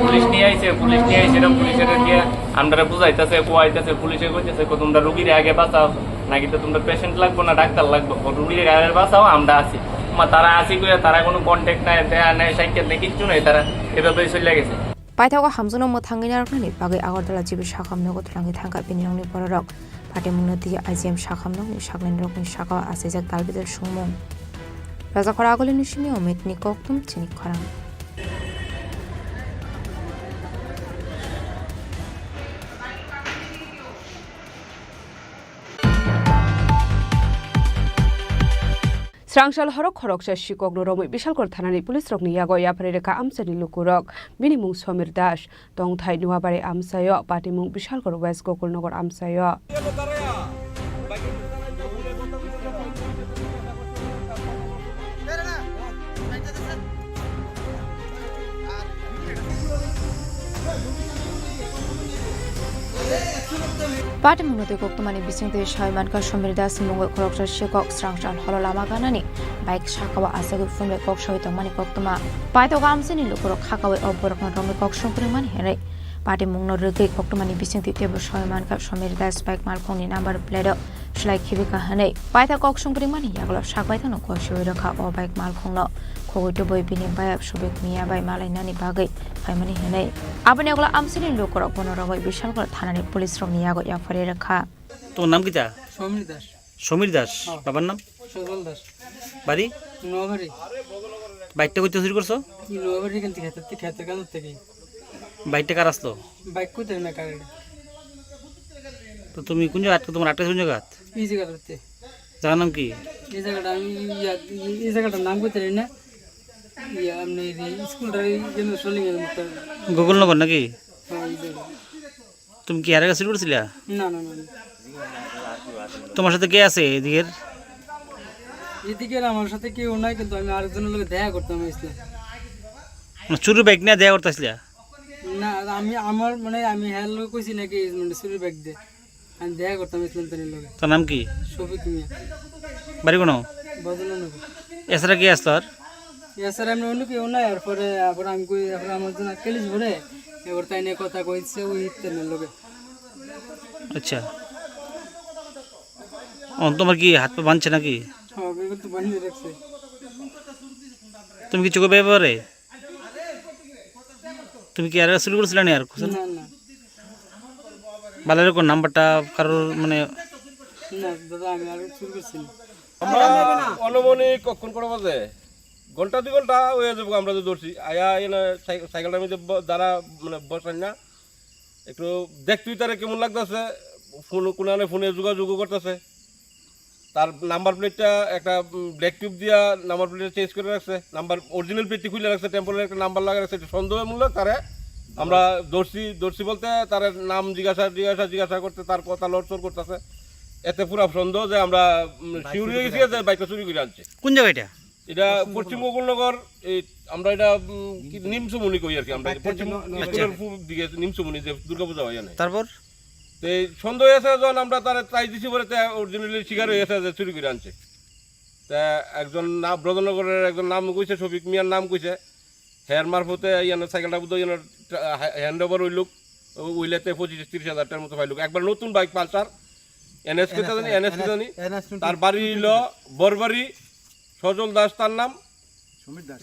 N: পুলিশ নিয়ে আইছে, এরকম পুলিশের গিয়ে আমরা বুঝাইতেছে, কোয়াইতেছে, পুলিশে কইতেছে তোমরা রুগীর আগে বাঁচাও, নাকি তো তোমরা পেশেন্ট লাগবো না ডাক্তার লাগবো, রুগীর আগে বাঁচাও, আমরা আছি। তারা আসি করে তারা কোনো কন্ট্যাক্ট নাই, দেয়া নাই, সাইকেল নেই, কিচ্ছু নেই, তারা এভাবেই চলে গেছে।
J: পাইথাগো হামজনো মথাঙ্গিনি আরখানি বাগै আগরতলা জিবি শাখাमनो गथलांगि थांगा बिनिरंनि पररक फाटेमुनो ति आइजिएम शाखामनो शागलेन रकनि शाखा आसेजाक दालबिदल सुंमं राजाखरा आगोलनि सिमी अमितनि कक्तुम चिनि खरां
F: Srangsal horok horok sa shikok no romoi bishalkor thanani police rok ni yago yapare reka amsani lukurok binimung Somir Das tong thai nuwabare amsayo patimung bishalkor West Gokulnogor amsayo
J: Party Munote Koktomani Bising the Shaimanka Shomirdas Mungo Korokta Shikok Strangshal Hololama Ganani, Bike Shakawa Asagu from the Koksho to Mani Koktoma. Paito Gamsin in Lukorok Hakawe or Borokno from the Kokshon Mani Henry. Party Muno Rege Koktomani Bising the Table Shaimanka Shomirdas Spike Malconi number pleader, Shlai Kivika Hane. Paita Kokshon Mani Yaglo Shakwaitano Koshuka or Bike Malcono. Kogo boy bini by Shubik Mia by Malinani Bagay, Family Hene. Abanegla Amsin Lukorok Bonoro Bishal Tanani Police from Yago Yafareka.
C: তোর নাম কি তা?
O: সমীর দাস।
C: সমীর দাস। বাবার নাম?
O: সজল দাস।
C: বাড়ি?
O: নোয়াবাড়ি।
C: বাইকটা কইতে চুরি করছো?
O: নোয়াবাড়ি কেন খেতে কাজ থেকে।
C: বাইকটা কার আসলো?
O: বাইক কইতে না কারে।
C: তো তুমি কোন জায়গা তোমার আটটা কোন জায়গা?
O: এই জায়গাতে।
C: জায়গার নাম কি?
O: এই জায়গাটা আমি এই জায়গাটার নাম কইতে না। ইয়া আমনে স্কুলটার জন্য শোলিং এর মত।
C: গুগল নগর নাকি?
O: হ্যাঁ এই জায়গা।
C: তুমি কি আরে কাছে করছিলা?
O: না না না।
C: তোমার সাথে কে আছে এদিকের?
O: এদিকের আমার সাথে কেউ নাই কিন্তু আমি আরেকজনের লগে দেখা করতাম ইসলাম।
C: মানে চুরি বাইক নিয়ে দেখা করতেছিলা?
O: না আমি আমার মানে আমি হ্যাঁ লগে কইছি নাকি মানে চুরি বাইক দে। আমি দেখা করতাম ইসলাম তাদের লগে।
C: তোর নাম কি?
O: শফিক মিয়া।
C: বাড়ি কোন?
O: বদলনগর।
C: এছাড়া কে আসলো আর?
O: এছাড়া আমি অন্য কেউ নাই আর পরে আমি কই আমার জন্য কেলিস ভরে এবার তাই নিয়ে কথা কইছে ওই ইত্যাদির লগে।
C: আচ্ছা তোমার কি হাত পা বাঁধছে নাকি?
O: হ্যাঁ বিগত বাঁধিয়ে রাখছে।
C: তুমি কিছু করবে এবারে? তুমি কি আর শুরু করছিলে না আর?
O: না না
C: বালের কোন নাম্বারটা কারোর মানে
O: না দাদা আমি আর শুরু করছি না।
P: আমরা অনুমানিক কখন করে বাজে ঘন্টা 2 ঘন্টা হয়ে যাবো আমরা তো ধরছি আয়া এনে সাইকেলটার মধ্যে দাঁড়া মানে বসাই না একটু দেখ তুই তারা কেমন লাগতেছে ফোন কোনানে ফোনে যোগাযোগ করতেছে তার নাম্বার প্লেটটা একটা ব্ল্যাক টিউব দিয়া নাম্বার প্লেটটা চেঞ্জ করে রাখছে নাম্বার অরিজিনাল প্লেটটি খুলে রাখছে টেম্পোরারি একটা নাম্বার লাগা রাখছে এটা সন্দেহমূলক তারে আমরা দর্শি বলতে তার নাম জিজ্ঞাসা করতে তার কথা লড়চড় করতেছে এতে পুরো সন্দেহ যে আমরা শিউরি হয়ে গেছি যে বাইকটা চুরি করে আনছে।
C: কোন জায়গাটা?
P: এটা পশ্চিম গোকুলনগর এই আমরা এটা নিমসুমনি কই আর কি আমরা পশ্চিম স্কুলের দিকে নিমসুমনি যে দুর্গাপূজা হয় না
C: তারপর
P: তো সন্দেহ হয়েছে যখন আমরা তার প্রাইজ দিছি বলে অরিজিনালি শিকার হয়েছে যে চুরি করে আনছে তা একজন নাম ব্রজনগরের একজন নাম কইছে শফিক মিয়ার নাম কইছে হেয়ার মারফতে ইয়ান সাইকেলটা বুঝো ইয়ান হ্যান্ড ওভার হইলুক উইলেতে 25-30 হাজার টাকার মতো পাইলুক একবার নতুন বাইক পালসার এনএস কে জানি তার বাড়ি হইল বরবাড়ি সজল দাস তার নাম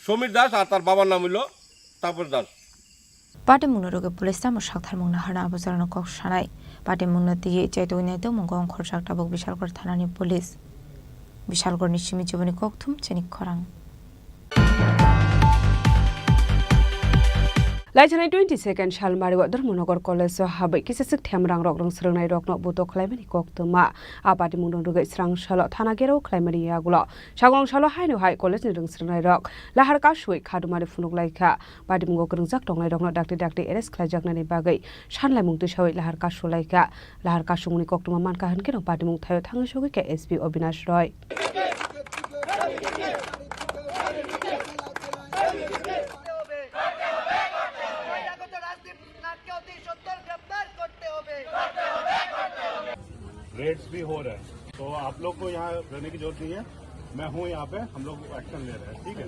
P: সমীর দাস আর তার বাবার নাম হইল Tapas Das.
J: Party Munoruga Police Tam Shakthar Mungna Hana Abuzarano Kok Shanai. Party Munati Chetu Neto Mungong Khorshak Tabok Bishalkor Thanani Police. Bishalkor Nishimi Jubani Koktum Chini Khorang.
F: Laithanai 22nd Shalmari wa Dharmanagor College habai kisasik thamrang rogrong srangnai rokno buto khlaimani koktoma apati munoruga israng shalo thana gero khlaimani yagulo shagong shalo haino hai college ni rung srangnai rok lahar ka shui khadumari funuk laika pati mungo krungjak tonglai rokno dakti rs khlaijaknani bagai shanlai mungtu shawai lahar ka shulaika lahar ka sungni koktoma manka hankeno pati mung thayo thangai shogi ke sp Obinash Roy.
M: Raids भी हो रहे हैं तो आप लोग को यहाँ रहने की जरूरत नहीं है मैं हूँ यहाँ पे हम लोग एक्शन ले रहे हैं ठीक है।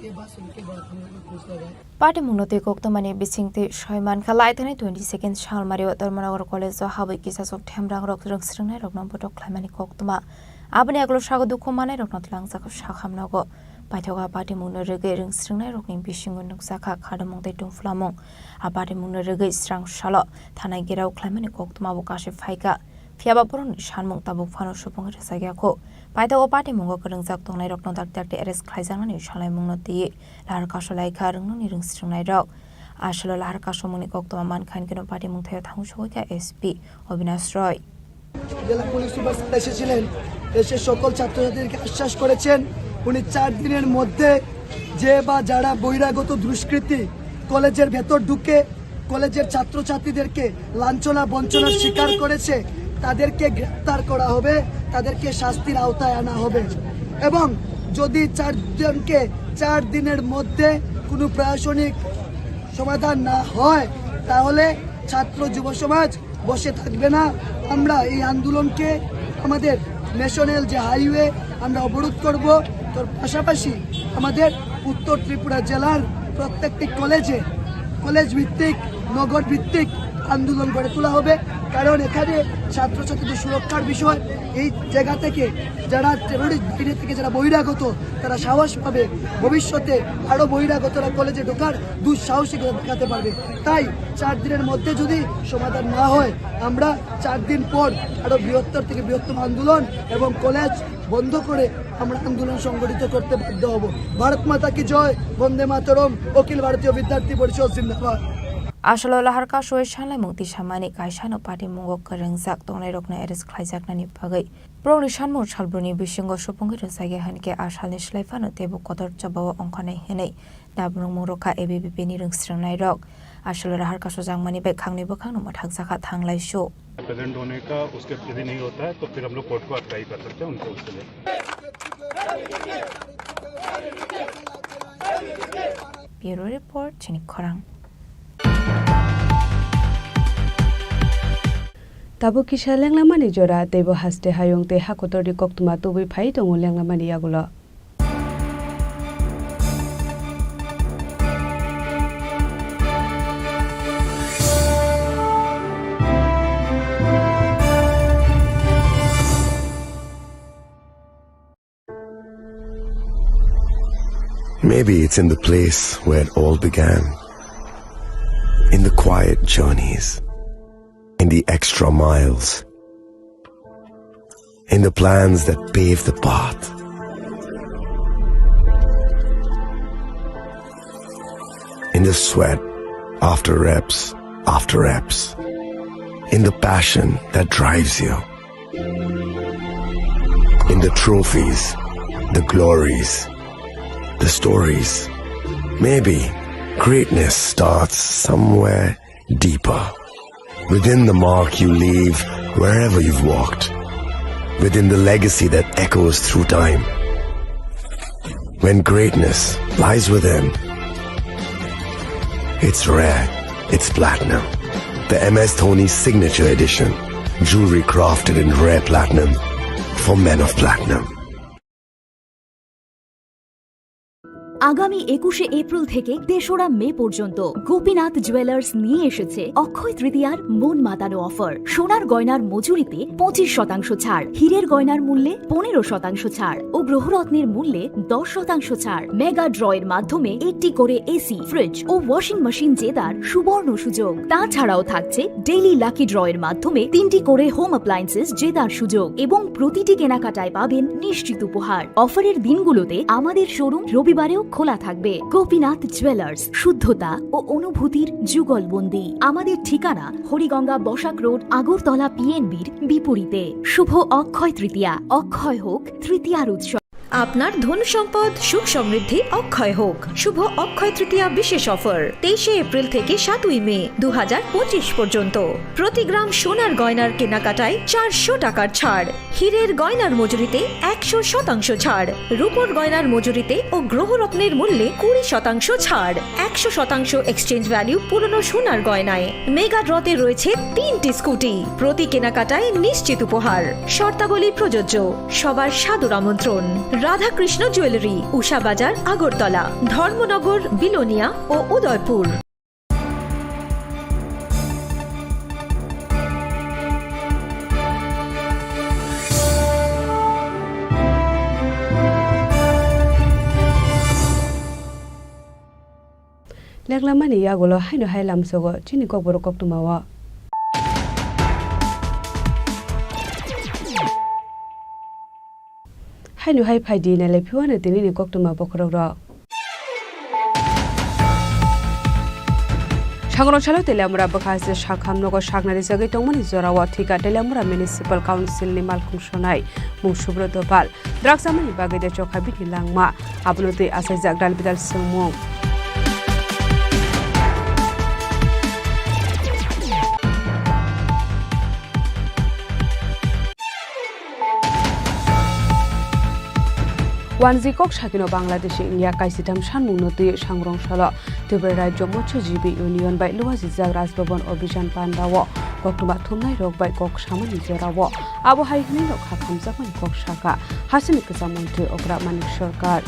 J: Party Munote Koktomani Bisingte Shoiman Kalaitani 22nd Shalmari Dharmanagor College habai kisasok thamrang rogrong srangnai rokno buto khlaimani koktoma abani aglo shago dukhomane rokno tlangsak shakhamnago Paithoga Party Munoruga rung srangnai rokni bisingun nuksaka khadamongte tungflamong apati Munoruga strang shalo thanai gerau khlaimani koktoma bukashe phaika Fiaba Puron Shanmung Tabuk Fano Shupung Sagako. Paito Party Mungo Kurungzak Tonai Rokno Dakti Eres Klaizang and Shalai Munoti, Larkasholai Karung, Nirung Stringai Dog. Ashalo Larkashomuni Kokto Mankind Kino Party Muntayo Tangshoka SP Obinash Roy.
Q: জেলা police super এসেছিলেন এসে সকল ছাত্রছাত্রীদেরকে আশ্বাস করেছেন উনি 4 দিনের মধ্যে যে বা যারা বহিরাগত দুষ্কৃতী কলেজের ভেতর ঢুকে কলেজের ছাত্রছাত্রীদেরকে লাঞ্ছনা বঞ্চনার শিকার করেছে তাদেরকে গ্রেফতার করা হবে তাদেরকে শাস্তির আওতায় আনা হবে এবং যদি 4 জনকে 4 দিনের মধ্যে কোনো প্রশাসনিক সমাধান না হয় তাহলে ছাত্র যুব সমাজ বসে থাকবে না। আমরা এই আন্দোলনকে আমাদের ন্যাশনাল যে হাইওয়ে আমরা অবরোধ করব। তোর পাশাপাশি আমাদের উত্তর ত্রিপুরা জেলার প্রত্যেকটি কলেজ ভিত্তিক নগর ভিত্তিক আন্দোলন গড়ে তোলা হবে। কারণ এখানে ছাত্রছাত্রীদের সুরক্ষার বিষয়, এই জায়গা থেকে যারা টেরোরিস্ট বাইরে থেকে যারা বহিরাগত তারা সাহস পাবে, ভবিষ্যতে আরও বহিরাগতরা কলেজে ঢোকার দুঃসাহসিকতা দেখাতে পারবে। তাই 4 দিনের মধ্যে যদি সমাধান না হয় আমরা 4 দিন পর আরও বৃহত্তর থেকে বৃহত্তম আন্দোলন এবং কলেজ বন্ধ করে আমরা আন্দোলন সংগঠিত করতে বাধ্য হব। ভারত মাতা কি জয়, বন্দে মাতরম, অখিল ভারতীয় বিদ্যার্থী পরিষদ জিন্দাবাদ।
J: Ashalo lahar ka shoi shanlai mungti shamani kaishano party mungok karengjak tongnai rokna eres khlaijaknani bagai proni shanmo chalbruni bisingo shopongir sage hanke ashalni shlaifano tebu kodor chabawa ongkhanai henai dabrung moroka ABBP ni rungsrangnai rok ashalo lahar ka shojangmani be khangni bokhangno mathakjaka thanglai sho
R: present होने का उसके यदि नहीं होता है तो फिर हम लोग कोर्ट को अप्लाई कर सकते हैं उनको उसके लिए।
J: Bureau Report Chini Khorang
F: Tabu kisha lenglamani jora tebo haste hayong te hakotori koktuma tubi phai tongo lenglamani yagulo.
A: Maybe it's in the place where it all began, in the quiet journeys, in the extra miles, in the plans that pave the path. In the sweat after reps, in the passion that drives you, in the trophies, the glories, the stories. Maybe greatness starts somewhere deeper, within the mark you leave wherever you've walked, within the legacy that echoes through time. When greatness lies within, it's rare, it's platinum. The MS Dhoni Signature Edition, jewelry crafted in rare platinum for men of platinum.
S: আগামী 21শে April থেকে ৩রা মে পর্যন্ত Gopinath jewellers নিয়ে এসেছে অক্ষয় তৃতীয়ার মন মাতানো offer. সোনার গয়নার মজুরিতে 25% ছাড়, হীরের গয়নার মূল্যে 15% ছাড় ও গ্রহরত্নের মূল্যে 10% ছাড়। মেগা ড্রয়ের মাধ্যমে একটি করে এসি, ফ্রিজ ও ওয়াশিং মেশিন জেতার সুবর্ণ সুযোগ। তাছাড়াও থাকছে ডেইলি লাকি ড্রয়ের মাধ্যমে 3টি করে হোম অ্যাপ্লায়েন্সেস জেতার সুযোগ এবং প্রতিটি কেনাকাটায় পাবেন নিশ্চিত উপহার। অফারের দিনগুলোতে আমাদের শোরুম রবিবারেও খোলা থাকবে। গোপীনাথ জুয়েলার্স, শুদ্ধতা ও অনুভূতির যুগলবন্দি। আমাদের ঠিকানা হরিগঙ্গা বসাক রোড, আগরতলা PNBর বিপরীতে। শুভ অক্ষয় তৃতীয়া, অক্ষয় হোক তৃতীয়ার উৎসব।
T: আপনার ধন সম্পদ সুখ সমৃদ্ধি অক্ষয় হোক। শুভ অক্ষয় তৃতীয়া বিশেষ অফার 23শে এপ্রিল থেকে 7ই মে 2025 পর্যন্ত। প্রতি গ্রাম সোনার গয়নার কেনাকাটায় 400 টাকার ছাড়, হীরের গয়নার মজুরিতে 100% ছাড়, রূপোর গয়নার মজুরিতে ও গ্রহরত্নের মূল্যে 20% ছাড়, 100% এক্সচেঞ্জ ভ্যালু পুরনো সোনার গয়নায়। মেগা ড্রতে রয়েছে 3টি স্কুটি, প্রতি কেনাকাটায় নিশ্চিত উপহার। শর্তাবলী প্রযোজ্য। সবার সাদর আমন্ত্রণ। রাধাকৃষ্ণ জুয়েলারি, উষা বাজার, আগরতলা, ধর্মনগর, বিলোনিয়া ও উদয়পুর।
F: লেগলামানি ইয়াগুলো হাইনো হাইলাম সগো চিনি ককবরক কক্তুমাওয়া। হাইনো হাই ফাইদি নালে ফিওয়ানে তিনি কক্তুমা বখরক র সাগর ছালো তেলামুরা বখাসে শাখামনগর শাকনারি জায়গায় টংমানি জরাওয়া ঠিকা তেলামুরা মিউনিসিপাল কাউন্সিলনি মালখুংসনাই মুং সুব্রত পাল দ্রাগসামানি বাগেদে চখা বিনি লাংমা আবনতে আসাই জাগদাল বিদাল সুমুং ওয়ানজিকক সাকিনো বাংলাদেশে ইন্ডিয়া কাইসিতাম সানমুনতি সাংরংশাল ত্রিপুরা রাজ্য মৎস্যজীবী ইউনিয়ন বাই লুয়াজিজাক রাজভবন অভিযান পান্ডাও কক্টুমা থুমনাই রক বাই কক সামানি জেরাও আবহাওয়াই হইনি রক হাখামজাকমানি কক সাকা হাসিনি গোজা মন্ত্রী অগ্রা মানিক সরকার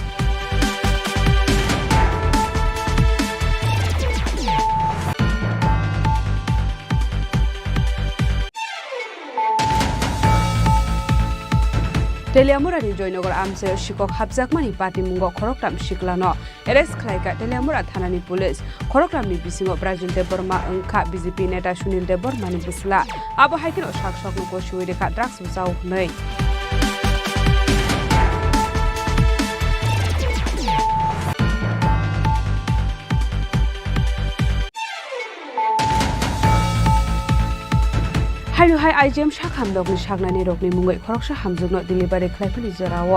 F: টেলিয়ামুরানি জয়নগর আমসে শিকক হাবজাকমানি পাটিমুঙ্গ খরকরাম শিকলানো এরেস্ট খাইকা টেলিয়ামুরা থানানি পুলিশ খরকরামনি বিসিঙ ব্রাজিল দেববর্মা ওংখা বিজেপি নেতা সুনীল দেববর্মানি বুসলা আবহাইকিনো সাকসকনুকো সুইরেখা ড্রাগস বুজাও হनै हाय आइजेम शाखाम दगनि शागनानि रगनि मुङै खरकसा हामजुगनो डिलिभारि खलायफोरनि जेराव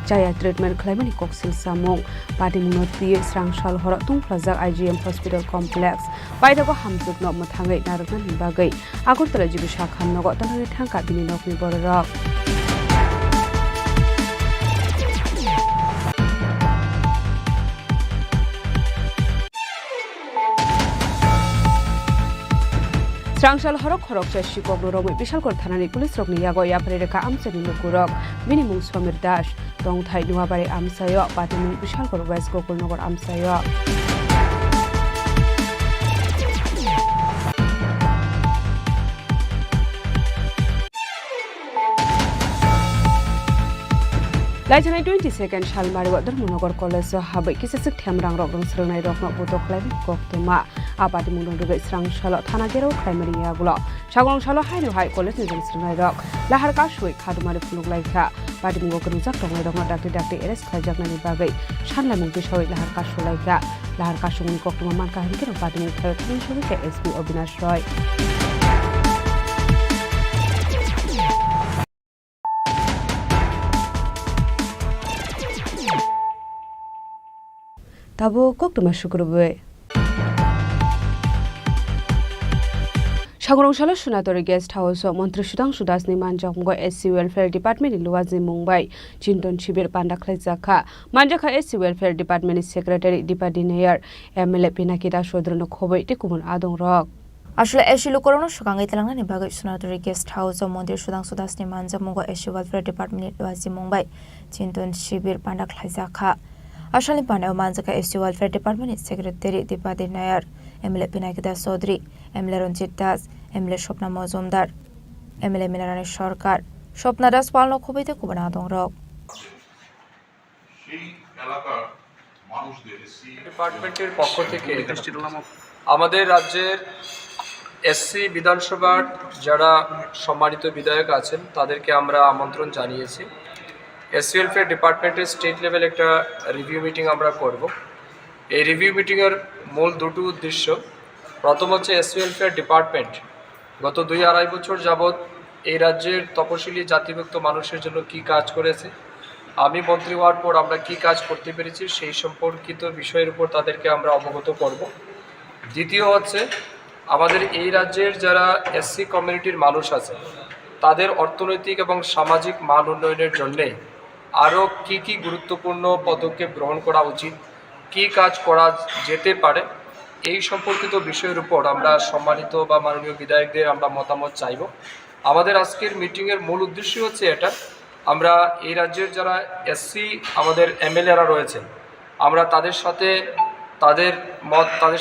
F: जाया ट्रिटमेन्ट खलायमानि कक्सिल सामुं पार्टी मुङो तिये स्रांसाल हर तुंफ्लाजाक आइजेम हस्पिटाल कमप्लेक्स बायदागो हामजुगनो मोथाङै नारगनानि बागै आगरतला जिबि शाखाम नगो तलारि थांका बिनि नगनि बररक स्रांसाल हरक खरकसा शिকক रमै बिशालगढ़ थानानि पुलिस रकनि यागो याफरे रेखा आमसानि मुकुरक बिनि मुं समीर दास दंथाइ नुवाबारि आमसायो पाटिमुं बिशालगढ़ वेस्ट गोकुलनगर आमसायो लाइजानाय 22 सालमारिव धर्मनगर कलेज हाबै किसेसक थेमरां रक रं स्रोंनाय रकनो बतो खलायनि कक्तमा आबादि मुंदंदगै स्रांसाल थाना गेराव प्राइमारि यागुल सागंसाल हायनो हाय कलेज नि स्रोंनाय रक लाहार कासुय खादुमारि फुलुगलायखा बादि मुंगो गरुजाक दंनाय रकनो डाक्टे एरेस्ट खायजाकनायनि बागै सानलाय मुं बिसय लाहार कासुलायखा लाहार कासुनि कक्तमा मानका हनकेर बादि मुं थाय थानि सबिके एसपी अविनाश रय ताबो कक्टमा शुक्रबे सागरंशाला सुनातरी गेस्ट हाउस मन्त्री सुधांशु दासनि मानजामुंगो एससी वेलफेयर डिपार्टमेन्टनि लुवाजि मुंबाइ चिन्तन शिबिर पान्डाख्लाय जाखा मानजाखा एससी वेलफेयर डिपार्टमेन्टनि सेक्रेटारि दीपा नेयर एमएलए पिनाकी दास सद्रनो खबै टेकुमन आदं रक
J: আসলে এসিলো করোনা সুগাঙ্গাই তেলাঙ্গানি বাগৈ সুনাতরি গেস্ট হাউস মন্দির সুধাংশু দাসনি মানজামুঙ্গো এসি ওয়েলফেয়ার ডিপার্টমেন্টनि लुवाजि मुंबाइ चिन्तन शिबिर पान्डाख्लाय जाखा आसामनि पानायाव मानजाखा एससी वेलफेयर डिपार्टमेन्टनि secretary Deepa Nair MLA Pinaki Das Chowdhury MLA Ranjit Das MLA Swapna Majumdar MLA Minarani Sarkar Swapna दास पालन खबैते कुबना दं रक
U: ডিপার্টমেন্টের পক্ষ থেকে আমাদের রাজ্যের এসসি বিধানসভার যারা সম্মানিত বিধায়ক আছেন তাদেরকে আমরা আমন্ত্রণ জানিয়েছি এসসি ওয়েলফেয়ার ডিপার্টমেন্টের স্টেট লেভেল একটা রিভিউ মিটিং আমরা করব এই রিভিউ মিটিংয়ের মূল দুটো উদ্দেশ্য প্রথম হচ্ছে এসসি ওয়েলফেয়ার ডিপার্টমেন্ট গত 2-2.5 বছর যাবৎ এই রাজ্যের তপশিলি জাতিভুক্ত মানুষের জন্য কি কাজ করেছে আমি মন্ত্রী হওয়ার পর আমরা কি কাজ করতে পেরেছি সেই সম্পর্কিত বিষয়ের উপর তাদেরকে আমরা অবগত করব দ্বিতীয় হচ্ছে আমাদের এই রাজ্যের যারা এসসি কমিউনিটির মানুষ আছে তাদের অর্থনৈতিক এবং সামাজিক মান উন্নয়নের জন্যে আরও কি গুরুত্বপূর্ণ পদক্ষেপ গ্রহণ করা উচিত কি কাজ করা যেতে পারে এই সম্পর্কিত বিষয়ের উপর আমরা সম্মানিত বা মাননীয় বিধায়কদের আমরা মতামত চাইব আমাদের আজকের মিটিংয়ের মূল উদ্দেশ্য হচ্ছে এটা আমরা এই রাজ্যের যারা এসসি আমাদের এমএলএরা রয়েছেন আমরা তাদের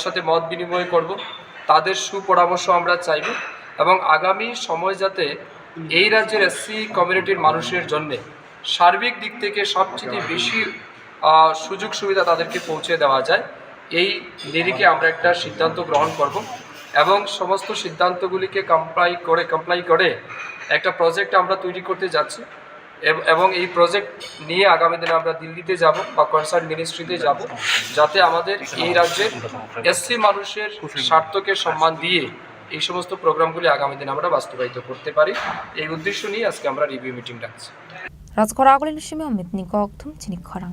U: সাথে মত বিনিময় করব তাদের সুপরামর্শ আমরা চাইব এবং আগামী সময় যাতে এই রাজ্যের এসসি কমিউনিটির মানুষের জন্য সার্বিক দিক থেকে সবচেয়ে বেশি সুযোগ সুবিধা তাদেরকে পৌঁছে দেওয়া যায় এই নিরিখে আমরা একটা সিদ্ধান্ত গ্রহণ করব এবং সমস্ত সিদ্ধান্তগুলিকে কমপ্লাই করে একটা প্রজেক্ট আমরা তৈরি করতে যাচ্ছি এবং এই প্রজেক্ট নিয়ে আগামী দিনে আমরা দিল্লিতে যাব বা কনসার্ন মিনিস্ট্রিতে যাব যাতে আমাদের এই রাজ্যের এসসি মানুষের স্বার্থকে সম্মান দিয়ে এই সমস্ত প্রোগ্রামগুলি আগামী দিনে আমরা বাস্তবায়িত করতে পারি এই উদ্দেশ্য নিয়ে আজকে আমরা রিভিউ মিটিং ডাকছি
J: রাজকরা আগলিন সিমে অমিত নিকক থুম চিনি খরাং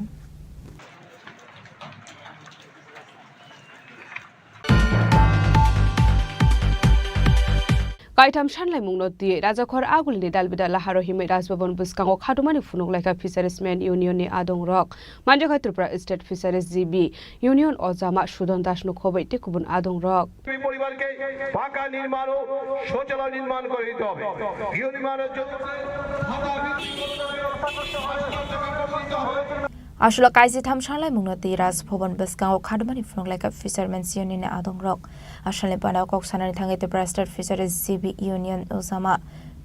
F: Kaitam Shanlai Mungnoti, Razakor Aguli Dalbida Laharohime Rasbabon Buskango Kadumani Funuglaika Fisherismen Union Adong Rock, Manjaka Tripura State Fisheries GB, Union Ozama Shudan Dashno Kobe Tikubun Adong Rock. Ashula Kaisi Tam Shanlai Mungnoti Rasbabon Buskango Kadumani Funuglaika Fishermen's Union Adong Rock, Ashale Pana Koksanani Tangate State Fisheries CB Union Ozama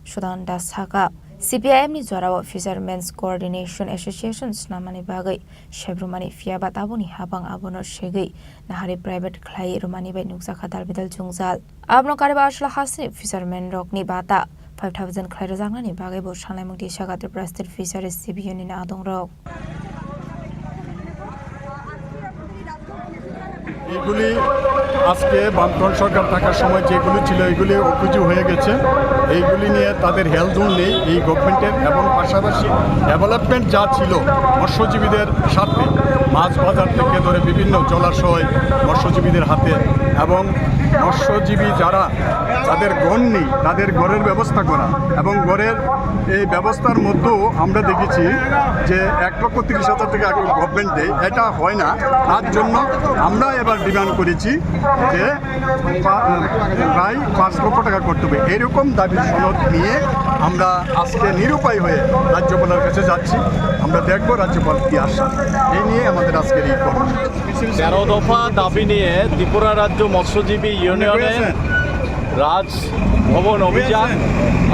F: Shudan Dasaka CPIM ni Zwarawa Fishermen's Coordination Association Snamani Bagai Shebrumani Fiabat Abuni Habang Abono Shegi Nahari Private Clay Rumani by Nuxaka Dalbidal Jungzal Abno Kariba Ashla Hasi Fishermen Rock ni Bata 5,000 Clay Razangani Bagai Boshanai Mukti Shagat State Fisheries CB Union Adong Rock
M: এগুলি আজকে বামফ্রন্ট সরকার থাকার সময় যেগুলি ছিল এগুলি অকুজু হয়ে গেছে এইগুলি নিয়ে তাদের হেলদুল নেই এই গভর্নমেন্টের এবং পাশাপাশি ডেভেলপমেন্ট যা ছিল মৎস্যজীবীদের সাথে মাছ বাজার থেকে ধরে বিভিন্ন জলাশয় মৎস্যজীবীদের হাতে এবং মৎস্যজীবী যারা যাদের ঘর নেই তাদের ঘরের ব্যবস্থা করা এবং ঘরের এই ব্যবস্থার মধ্যেও আমরা দেখেছি যে 1,30,000 টাকা গভর্নমেন্ট দেয় এটা হয় না তার জন্য আমরা এবার ডিমান্ড করেছি যে প্রায় 5 লক্ষ টাকা করতে হবে এরকম দাবি সনদ নিয়ে আমরা আজকে নিরুপায় হয়ে রাজ্যপালের কাছে যাচ্ছি আমরা দেখব রাজ্যপাল কি আসে এই নিয়ে আমাদের আজকের এই কর্মসূচি
B: 13 দফা দাবি নিয়ে ত্রিপুরা রাজ্য মৎস্যজীবী ইউনিয়নের রাজভবন অভিযান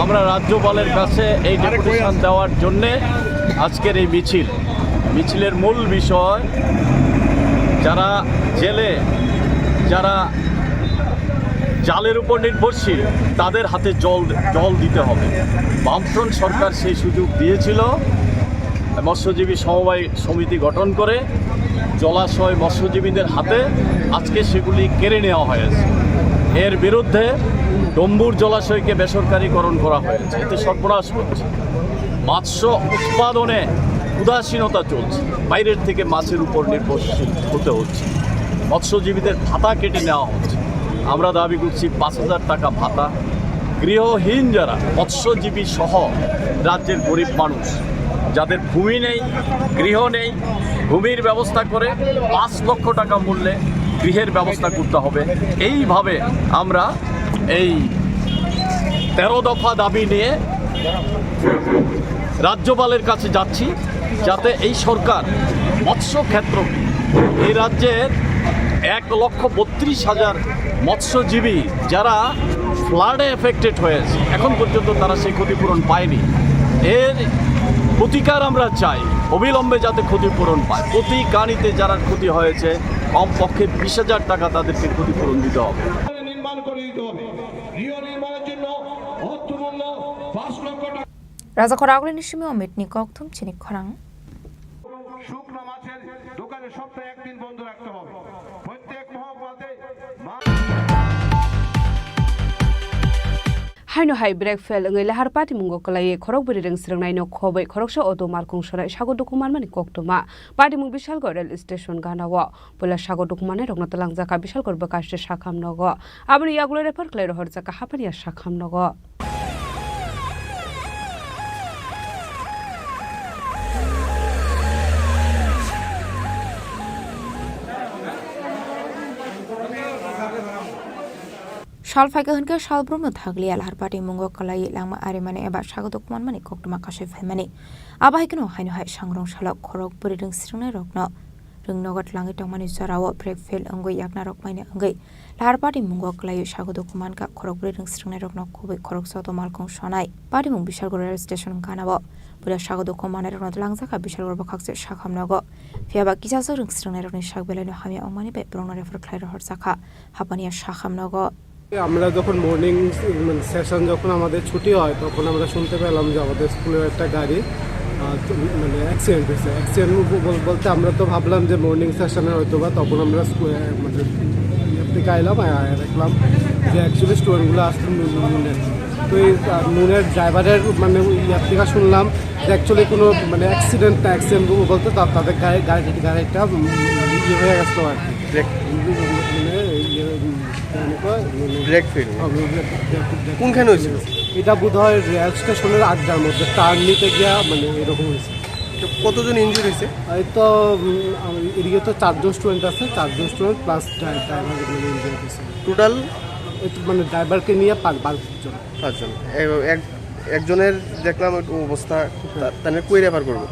B: আমরা রাজ্যপালের কাছে এই ডেপুটেশন দেওয়ার জন্যে আজকের এই মিছিলের মূল বিষয় যারা জেলে যারা জালের উপর নির্ভরশীল তাদের হাতে জল দিতে হবে বামফ্রন্ট সরকার সেই সুযোগ দিয়েছিল মৎস্যজীবী সমবায় সমিতি গঠন করে জলাশয় মৎস্যজীবীদের হাতে আজকে সেগুলি কেড়ে নেওয়া হয়েছে এর বিরুদ্ধে ডম্বুর জলাশয়কে বেসরকারীকরণ করা হয়েছে এতে সর্বনাশ হচ্ছে মৎস্য উৎপাদনে উদাসীনতা চলছে বাইরের থেকে মাছের উপর নির্ভরশীল হতে হচ্ছে মৎস্যজীবীদের ভাতা কেটে নেওয়া হচ্ছে আমরা দাবি করছি 5,000 টাকা ভাতা গৃহহীন যারা মৎস্যজীবী সহ রাজ্যের গরিব মানুষ যাদের ভূমি নেই গৃহ নেই ভূমির ব্যবস্থা করে 5 লক্ষ টাকা মূল্যে গৃহের ব্যবস্থা করতে হবে এইভাবে আমরা এই 13 দফা দাবি নিয়ে রাজ্যপালের কাছে যাচ্ছি যাতে এই সরকার মৎস্য ক্ষেত্র এই রাজ্যের 1,32,000 মৎস্যজীবী যারা ফ্লাডে এফেক্টেড হয়েছে এখন পর্যন্ত তারা সেই ক্ষতিপূরণ পায়নি এর প্রতিকার আমরা চাই অবিলম্বে যাতে ক্ষতিপূরণ পায় প্রতি গানিতে যারা ক্ষতি হয়েছে কমপক্ষে 20,000 টাকা তাদেরকে ক্ষতিপূরণ দিতে হবে
J: রাজাখর আগলে নিশিমে অমিতনি ককথুম চিনি খরাং
K: শুকনো মাছের দোকানে সপ্তাহে একদিন বন্ধ রাখতে হবে প্রত্যেক মহকুমাতে
F: Haino hai break fel ngai lahar pati mungo kalai khorok buri reng srang nai no khobai khoroksa odo markung sora sago dokuman mani koktoma pati mung bishal gor rail station ganawa pola sago dokuman rokna talang jaka bishal gor bakaste sakham nogo abni yagulo refer klai rohor jaka hapania sakham nogo Shalfaika hunka shalbrumo thagli alhar pati mungo kalai langma arimane eba sago dokuman mani koktoma kashe phaimani abahikno haino hai sangrong shalak khorok buri reng srungnai rokno rungnogot langi tongmani jarawo break fail angoi yakna rokmaini angai lahar pati mungo kalai sago dokuman ka khorok buri reng srungnai rokno khubai khorok soto malkong sonai pati mung bishalgor rail station ganabo pura sago dokuman rokno langjaka bishalgor bakakse sakhamnago fiaba kisaso reng srungnai rokni sakbelano hamia ongmani be brongna refer khlai rohor sakha hapania sakhamnago
H: আমরা যখন morning session যখন আমাদের ছুটি হয় তখন আমরা শুনতে পেলাম যে আমাদের স্কুলের একটা গাড়ি মানে অ্যাক্সিডেন্ট হয়েছে অ্যাক্সিডেন্ট বলতে আমরা তো ভাবলাম যে মর্নিং সেশনে হয়তো বা তখন আমরা মানে থেকে আইলাম দেখলাম যে অ্যাকচুয়ালি স্টুডেন্টগুলো আসছে নুনের তো এই নুনের ড্রাইভারের মানে ইয়ার থেকে শুনলাম যে অ্যাকচুয়ালি কোনো মানে অ্যাক্সিডেন্ট বলতে তাদের গাড়িটা ইয়ে হয়ে গেছিলো আর কি কোনখানে হয়েছিল এটা বোধ হয় রেল স্টেশনের আড্ডার মধ্যে টার্ন নিতে গিয়া মানে এরকম হয়েছে।
D: কতজন ইনজুরি হয়েছে?
H: এই তো এদিকে তো 4 জন স্টুডেন্ট আছে, 4 জন স্টুডেন্ট প্লাস ড্রাইভার ইনজুরি হয়েছে।
D: টোটাল
H: মানে ড্রাইভারকে নিয়ে 5 জন।
D: একজনের দেখলাম একটু অবস্থা, তাদের কই রেফার করবো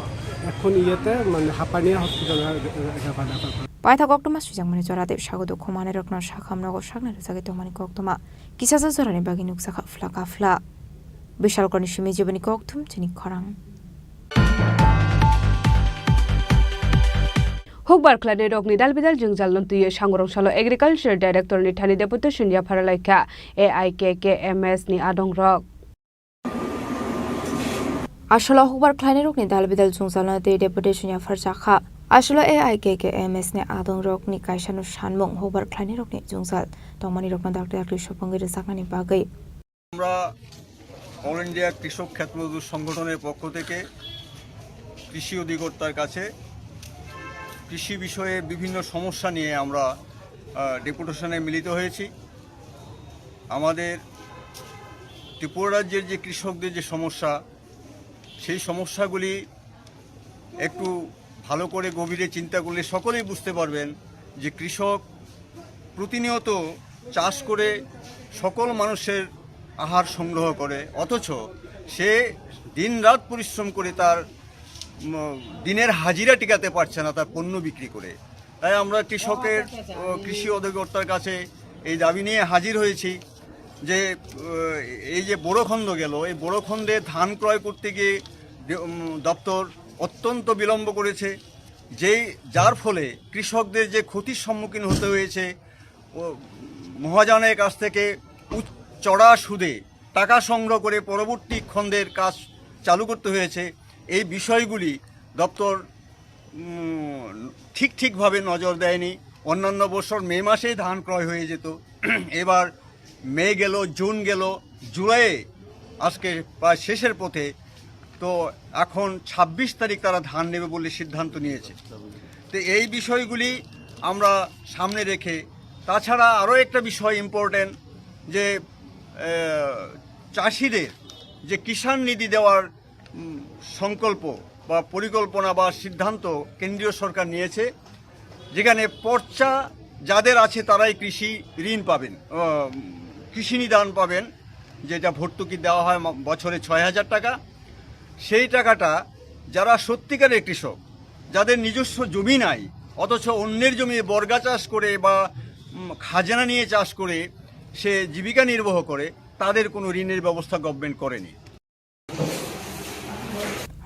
H: এখন ইয়েতে মানে হাঁপানিয়া হসপিটালে রেফার
J: পাইথা কক্টমা সুজাংমানি জরাদে সাগদ খমানে রকনা শাখামনগর শাগনারে জাগে তমানি কক্টমা কিসাজা জরানি বাগি নুকসা খাফলা কাফলা বিশাল করনি সিমি জীবনী কক্টম চিনি খরাং
F: Hokbar Klade Rogni Dalbidal Jungzal Nuntuye Shangorong Shalo Agriculture Director ni Thani Deputation ya Paralaika AIKKMS ni Adong Rok Asholo Hokbar Klade Rogni Dalbidal Jungzal Nuntuye Deputation ya Farjakha Asholo AIKKMS ni Adong Rok ni Kaishanu Shanmong Hokbar Klade Rogni Jungzal Tongmani Rokna Dr. Krishopangir Sakani Bagai
V: আমরা all India কৃষক ক্ষেত মজদুর সংগঠনের পক্ষ থেকে কৃষি অধিকর্তার কাছে কৃষি বিষয়ে বিভিন্ন সমস্যা নিয়ে আমরা ডেপুটেশনে মিলিত হয়েছি। আমাদের ত্রিপুরা রাজ্যের যে কৃষকদের যে সমস্যা, সেই সমস্যাগুলি একটু ভালো করে গভীরে চিন্তা করলে সকলেই বুঝতে পারবেন যে কৃষক প্রতিনিয়ত চাষ করে সকল মানুষের আহার সংগ্রহ করে, অথচ সে দিনরাত পরিশ্রম করে তার দিনের হাজিরা টিকাতে পারছে না তার পণ্য বিক্রি করে। তাই আমরা কৃষকের কৃষি অধিকর্তার কাছে এই দাবি নিয়ে হাজির হয়েছি যে এই যে বড়খণ্ড গেল, এই বড়খণ্ডে ধান ক্রয় করতে গিয়ে দপ্তর অত্যন্ত বিলম্ব করেছে, যার ফলে কৃষকদের যে ক্ষতির সম্মুখীন হতে হয়েছে, মহাজনের কাছ থেকে চড়া সুদে টাকা সংগ্রহ করে পরবর্তী খণ্ডের কাজ চালু করতে হয়েছে। এই বিষয়গুলি দপ্তর ঠিকভাবে নজর দেয়নি। অন্যান্য বছর মে মাসেই ধান ক্রয় হয়ে যেত, এবার মে গেল, জুন গেল, জুলাইয়ে আজকে প্রায় শেষের পথে, তো এখন 26 তারিখ তারা ধান নেবে বলে সিদ্ধান্ত নিয়েছে। তো এই বিষয়গুলি আমরা সামনে রেখে, তাছাড়া আরও একটা বিষয় ইম্পর্টেন্ট যে চাষিদের যে কিষাণ নিধি দেওয়ার সংকল্প বা পরিকল্পনা বা সিদ্ধান্ত কেন্দ্রীয় সরকার নিয়েছে, যেখানে পর্চা যাদের আছে তারাই কৃষি ঋণ পাবেন, কৃষি নিদান পাবেন, যেটা ভর্তুকি দেওয়া হয় বছরে 6,000 টাকা। সেই টাকাটা যারা সত্যিকারের কৃষক, যাদের নিজস্ব জমি নাই অথচ অন্যের জমি বর্গা চাষ করে বা খাজনা নিয়ে চাষ করে সে জীবিকা নির্বাহ করে, তাদের কোনো ঋণের ব্যবস্থা গভর্নমেন্ট করেনি।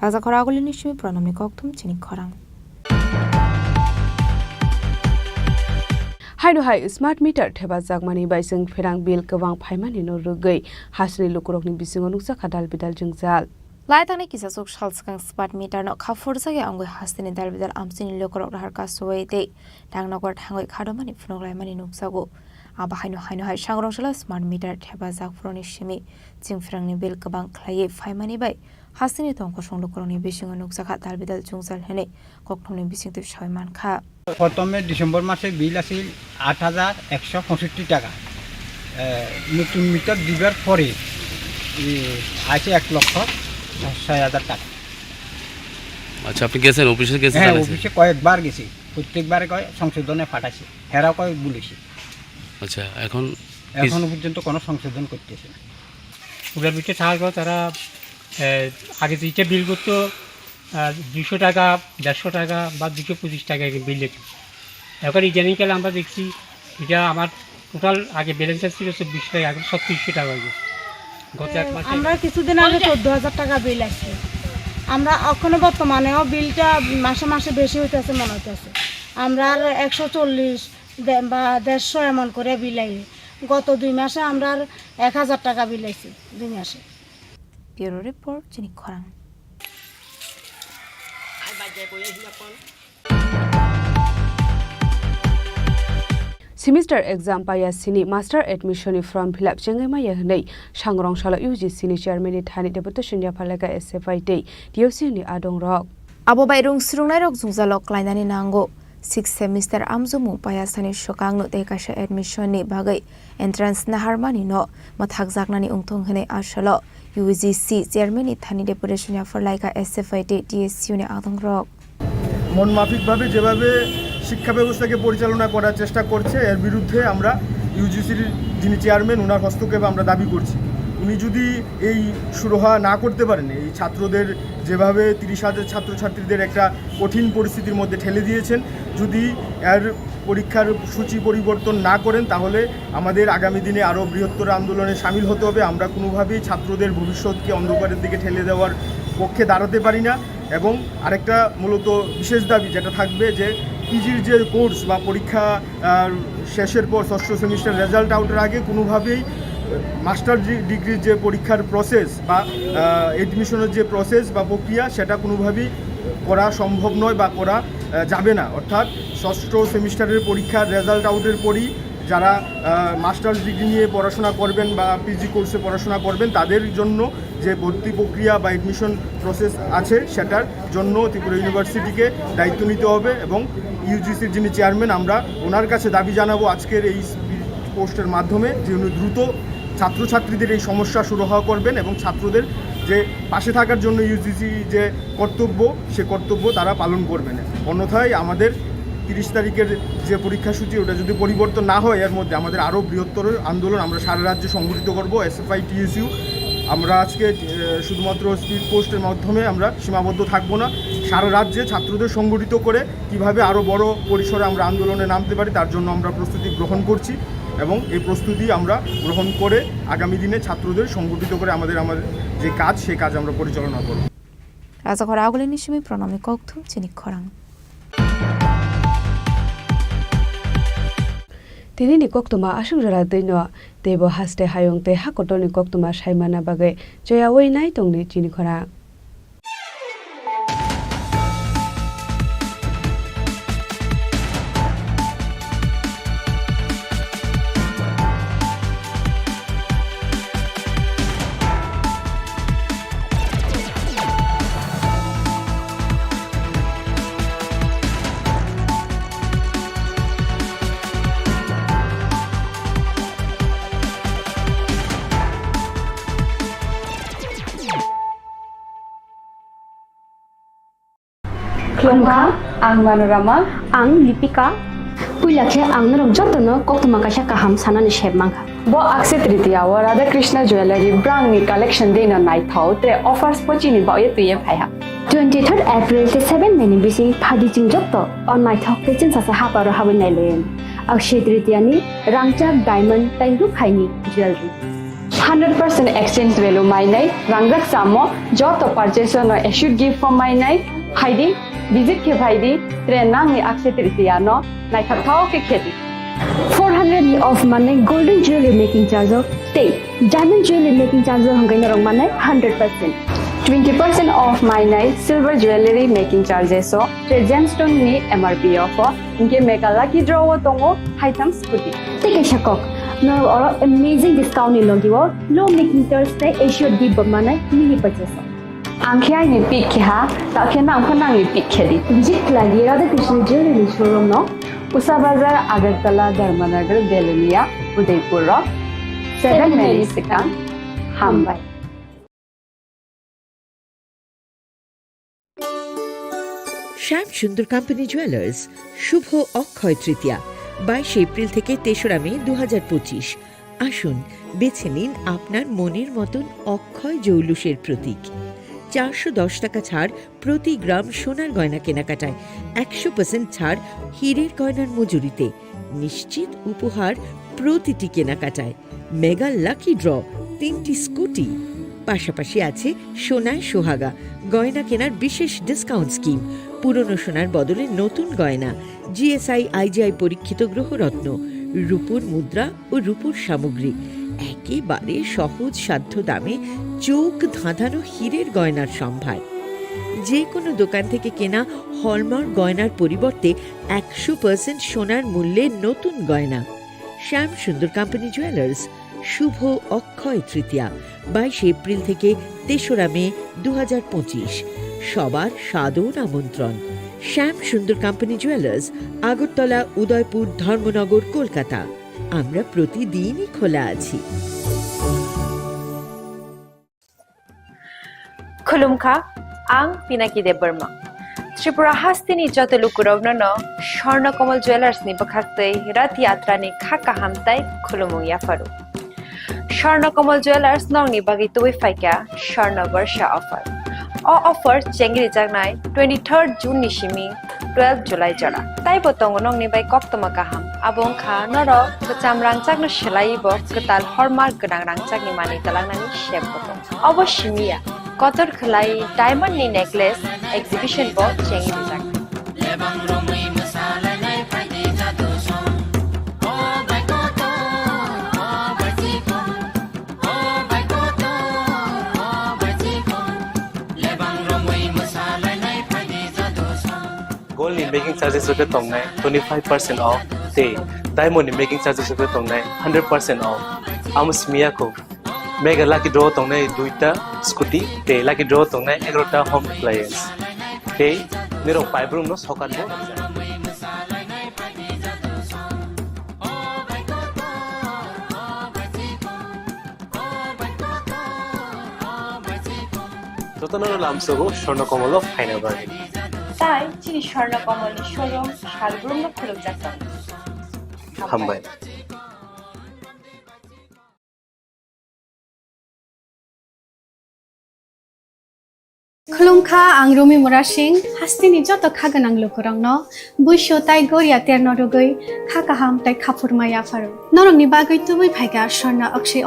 J: রাজা খরাগুলি নিশ্চয়ই প্রণামী কক্তম চিনি খরাং
F: Haino hai smart meter theba jagmani baising ferang bill kwang phaimani no rugai hasni lukurokni bisingo nuksa khadal bidal jungjal
J: Laitangni kisasuk shalskang smart meter no khafor jage angoi hasni dal bidal amsini lukurok rahar ka soei te tangnogor thangoi khadomani phunoglaimani nuksago aba haino hai sangroshala smart meter theba jagfroni shimi jingfrangni bill kwang khlai phaimani bai hasini tongko songlukurokni bisingo nuksa khadal bidal jungjal hene kokthomni bisingte soiman kha
W: প্রথমে December মাসে বিল আছিল 8,165 টাকা, নতুন metre দিবার পরে আছে 1,06,000 টাকা।
X: আচ্ছা, আপনি গেছেন অফিসে?
W: হ্যাঁ, অফিসে কয়েকবার গেছি, প্রত্যেকবারে কয় সংশোধনে পাঠাইছে, হেরাও কয়েক বলেছি।
X: আচ্ছা, এখন
W: পর্যন্ত কোনো সংশোধন করতেছে না। ওদের ভিতরে থাকবে তারা আগে দিতে বিল করতো 200 টাকা, 150 টাকা বা 225 টাকা বিল দিত। এখন ইদানিংকালে আমরা দেখছি এটা আমার টোটাল আগে ব্যালেন্স ছিল 24 টাকা, এখন 3600 টাকা হয়ে গেছে। গত এক মাসে
Y: আমরা কিছুদিন আগে 14,000 টাকা বিল আসছে। আমরা এখনো বর্তমানেও বিলটা মাসে মাসে বেশি হইতেছে মনে হইতেছে। আমরা আর 140 বা 150 এমন করে বিল আইছে। গত 2 মাসে আমরা 1,000 টাকা বিল আইছে 2 মাসে।
J: ব্যুরো রিপোর্ট চিনি খরাং।
F: Semester exam paya sini master admission from fill up chengai ma yahnei sangrong shala UGC ni chairman ni thani deputation ya phalaka SFI te DOC ni adong rok
J: abo bai rung srungnai rok jungjalok klainani nango 6 semester amzumu payasani shokangno te kasha admission ni bagai entrance na harmani no mathak jaknani ungthong hene ashalo UGC chairman ni thani deputation ya for like SFIT TSU ni adangrok
E: মন মাফিকভাবে যেভাবে শিক্ষা ব্যবস্থাকে পরিচালনা করার চেষ্টা করছে এর বিরুদ্ধে আমরা ইউজিসির যিনি চেয়ারম্যান ওনার হস্তক্ষেপ আমরা দাবি করছি। উনি যদি এই সুরাহা না করতে পারেন, এই ছাত্রদের যেভাবে 30,000 ছাত্রছাত্রীদের একটা কঠিন পরিস্থিতির মধ্যে ঠেলে দিয়েছেন, যদি এর পরীক্ষার সূচি পরিবর্তন না করেন তাহলে আমাদের আগামী দিনে আরও বৃহত্তর আন্দোলনে সামিল হতে হবে। আমরা কোনোভাবেই ছাত্রদের ভবিষ্যৎকে অন্ধকারের দিকে ঠেলে দেওয়ার পক্ষে দাঁড়াতে পারি না। এবং আরেকটা মূলত বিশেষ দাবি যেটা থাকবে যে পিজির যে কোর্স বা পরীক্ষা শেষের পর ষষ্ঠ সেমিস্টার রেজাল্ট আউটের আগে কোনোভাবেই মাস্টার ডিগ্রির যে পরীক্ষার প্রসেস বা এডমিশনের যে প্রসেস বা প্রক্রিয়া সেটা কোনোভাবেই করা সম্ভব নয় বা করা যাবে না। অর্থাৎ ষষ্ঠ সেমিস্টারের পরীক্ষার রেজাল্ট আউটের পরই যারা মাস্টার্স ডিগ্রি নিয়ে পড়াশোনা করবেন বা পিজি কোর্সে পড়াশোনা করবেন তাদের জন্য যে ভর্তি প্রক্রিয়া বা এডমিশন প্রসেস আছে সেটার জন্য ত্রিপুরা ইউনিভার্সিটিকে দায়িত্ব নিতে হবে। এবং ইউজিসির যিনি চেয়ারম্যান আমরা ওনার কাছে দাবি জানাবো আজকের এই পোস্টের মাধ্যমে যে উনি দ্রুত ছাত্রছাত্রীদের এই সমস্যা সুরাহা করবেন এবং ছাত্রদের যে পাশে থাকার জন্য ইউজিসি যে কর্তব্য সে কর্তব্য তারা পালন করবেন। অন্যথায় আমাদের 30 তারিখের যে পরীক্ষাসূচি ওটা যদি পরিবর্তন না হয় এর মধ্যে আমাদের আরও বৃহত্তর আন্দোলন আমরা সারা রাজ্যে সংগঠিত করব। SFI TSU আমরা আজকে শুধুমাত্র স্পিড পোস্টের মাধ্যমে আমরা সীমাবদ্ধ থাকবো না, সারা রাজ্যে ছাত্রদের সংগঠিত করে কিভাবে আরও বড় পরিসরে আমরা আন্দোলনে নামতে পারি তার জন্য আমরা প্রস্তুতি গ্রহণ করছি এবং এই প্রস্তুতি আমরা গ্রহণ করে আগামী দিনে ছাত্রদের সংগঠিত করে আমাদের যে কাজ সেই কাজ আমরা পরিচালনা করব।
J: রাজাঘর আগলে নিশমি প্রণামী কক্থু চিনি খরাং
F: তিনি ni koktuma asungjara deino tebo haste hayong te hakotoni koktuma saimana bagai joya oi nai tongni Chini Khorang
G: Klongka, ang Manorama, ang Lipika. Puilakhe ang narok jotono koktuma kaisa kaham sanani shebmangka. Bo akse tritiya wa Radha Krishna Jewelry brand ni collection deina nai thau tre offers pochini ba ye tuye phaiha. 23rd April te 7 May ni bisi phadi jing jotto on nai thau te chin sa haparo habu nai len. Akse tritiya ni rangchak diamond tai ru khaini jewelry. 100% exchange value mai nai rangjak samo joto purchase no should give for mai nai haidi visit ke bhaidi trenang ni akse tritiya no nai thau ke kheti 400 ni of money golden jewelry making charge of stay diamond jewelry making charge of hangai narong manai 100% 20% off my night silver jewelry making charges so gemstone ni MRP of inke mega lucky draw tongo items puti take a shakok no or amazing discount ni logiwo low making charge te issue di manai mini purchase angkhya ni pick kha ta khena angkhana ni pick khedi visit lagi Radha Krishna jewelry showroom no Usa Bazar Agartala Dharmanagar Belunia Udaipur 7 May Sikang Hambai
I: শ্যাম সুন্দর company jewellers শুভ Akshaya Tritiya 22 April থেকে 3রা মে 2025 আসুন বেছে নিন আপনার মনের মতন অক্ষয় জৌলুসের প্রতীক 410 টাকা ছাড় প্রতি গ্রাম সোনার গয়না কেনাকাটায় 100% ছাড় হীরের গয়নার মজুরিতে নিশ্চিত উপহার প্রতিটি কেনাকাটায় মেগা লাকি ড্র 3টি স্কুটি পাশাপাশি আছে সোনায় সোহাগা গয়না কেনার বিশেষ ডিসকাউন্ট স্কিম পুরনো সোনার বদলে নতুন গয়না GSI IGI পরীক্ষিত গ্রহরত্ন রূপোর মুদ্রা ও রূপোর সামগ্রী একেবারে সহজ সাধ্য দামে চোখ ধাঁধানো হীরের গয়নার সম্ভার যে কোনো দোকান থেকে কেনা হলমার্ক গয়নার পরিবর্তে 100% সোনার মূল্যে নতুন গয়না শ্যাম সুন্দর কোম্পানি জুয়েলার্স শুভ অক্ষয় তৃতীয়া 22 এপ্রিল থেকে 3রা মে 2025 সবার সাদর আমন্ত্রণ শ্যাম সুন্দর কোম্পানি জুয়েলার্স, আগরতলা, উদয়পুর, ধর্মনগর, কলকাতা। আমরা প্রতিদিনই খোলা আছি।
C: खुलुमखा आं पिनाकी देब बर्मा त्रिपुरा हास्तिनि जत लुकुरावनो स्वर्णकमल ज्वेलार्सनि बखाक्तै रथ यात्रानि खाका हामताय खुलुमु याफारु स्वर्णकमल ज्वेलार्स नंगनि बागै तुबै फाइका स्वर्ण वर्ष ऑफर ऑफर चेंगरि जागनाय 23 जून निसिमी 12 जुलाई जरा ताइबो तंग नंगनि बाय कक्तमा गाहाम आबुं खा नर बचाम रांचागनो सेलाइबो कताल हरमार्क गोनां रांचागनि मानि तलांनानि शेबबो अवश्यमिया कतर खलाई डायमंड नि नेकलेस एग्जिबिशन बो चेंगि जाग
L: गोल्ड नि मेकिंग चार्जेस रुपे तंगनाय 25% ऑफ ते डायमंड नि मेकिंग चार्जेस रुपे तंगनाय 100% ऑफ आमस्मिया को मेगा लाकी ड्रॉ तंगनाय 2टा स्कूटी ते लाकी ड्रॉ तंगनाय 11टा होम अप्लायंस ते निरो पाइब्रूम नो सकान बो যতনর লামসগো স্বর্ণকমল ফাইনা বাগে
C: তাই চিনি স্বর্ণকমলের শোরুম শালগ্রাম খুলুক যাচ্ছে
L: হামবাই
N: खुलुमखा आं रुमि मुरा सिंह हास्तिनि जत खागोनां लोगोरांनो बुइसो ताइ गोरिया तेरनो रुगै खाकाहाम ताइ खाफुरमा याफारु नरंनि बागै तुबै फाइगा स्वर्ण अक्षय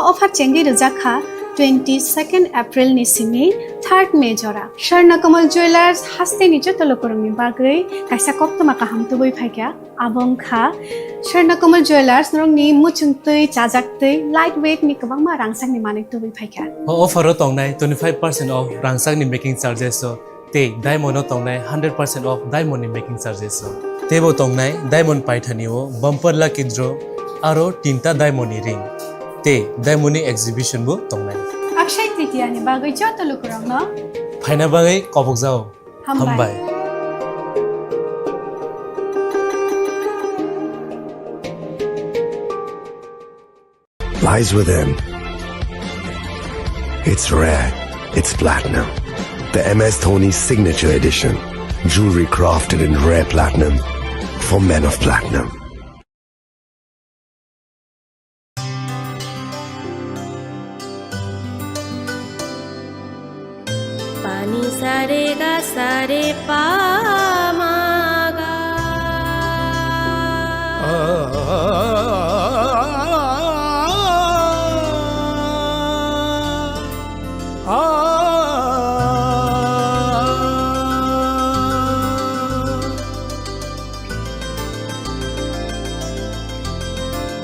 N: ऑफर चेंगि रजाखा 22 एप्रिल निसिमी 3 मे जरा स्वर्णकमल ज्वेलार्स हास्तिनि जत लोगोरांनि बागै काइसा कप्तमा काहाम तुबै फाइगा आबंखा स्वर्णकमल ज्वेलार्स नरंनि मुचुंतै चाजाक्तै लाइट वेट नि गोबांमा रांसांनि मानै तुबै फाइगा
L: ऑफर तंगनाय 25% ऑफ रांसांनि मेकिंग चार्जेस ते डायमंड तंगनाय 100% ऑफ डायमंड नि मेकिंग चार्जेस तेबो तंगनाय डायमंड पाइथानिओ बम्पर लाकी ड्र आरो 3टा डायमंड नि रिंग ते डायमंड नि एग्जिबिशन बो तंगनाय
N: अक्षय तृतीया नि बागै जत लोगोरांनो
L: फाइना बागै कबक जाओ हामबाय
A: lies within. It's rare. It's platinum. The MS Dhoni Signature Edition. Jewelry crafted in rare platinum for men of platinum.
O: Pani sare ga sare pa ma ga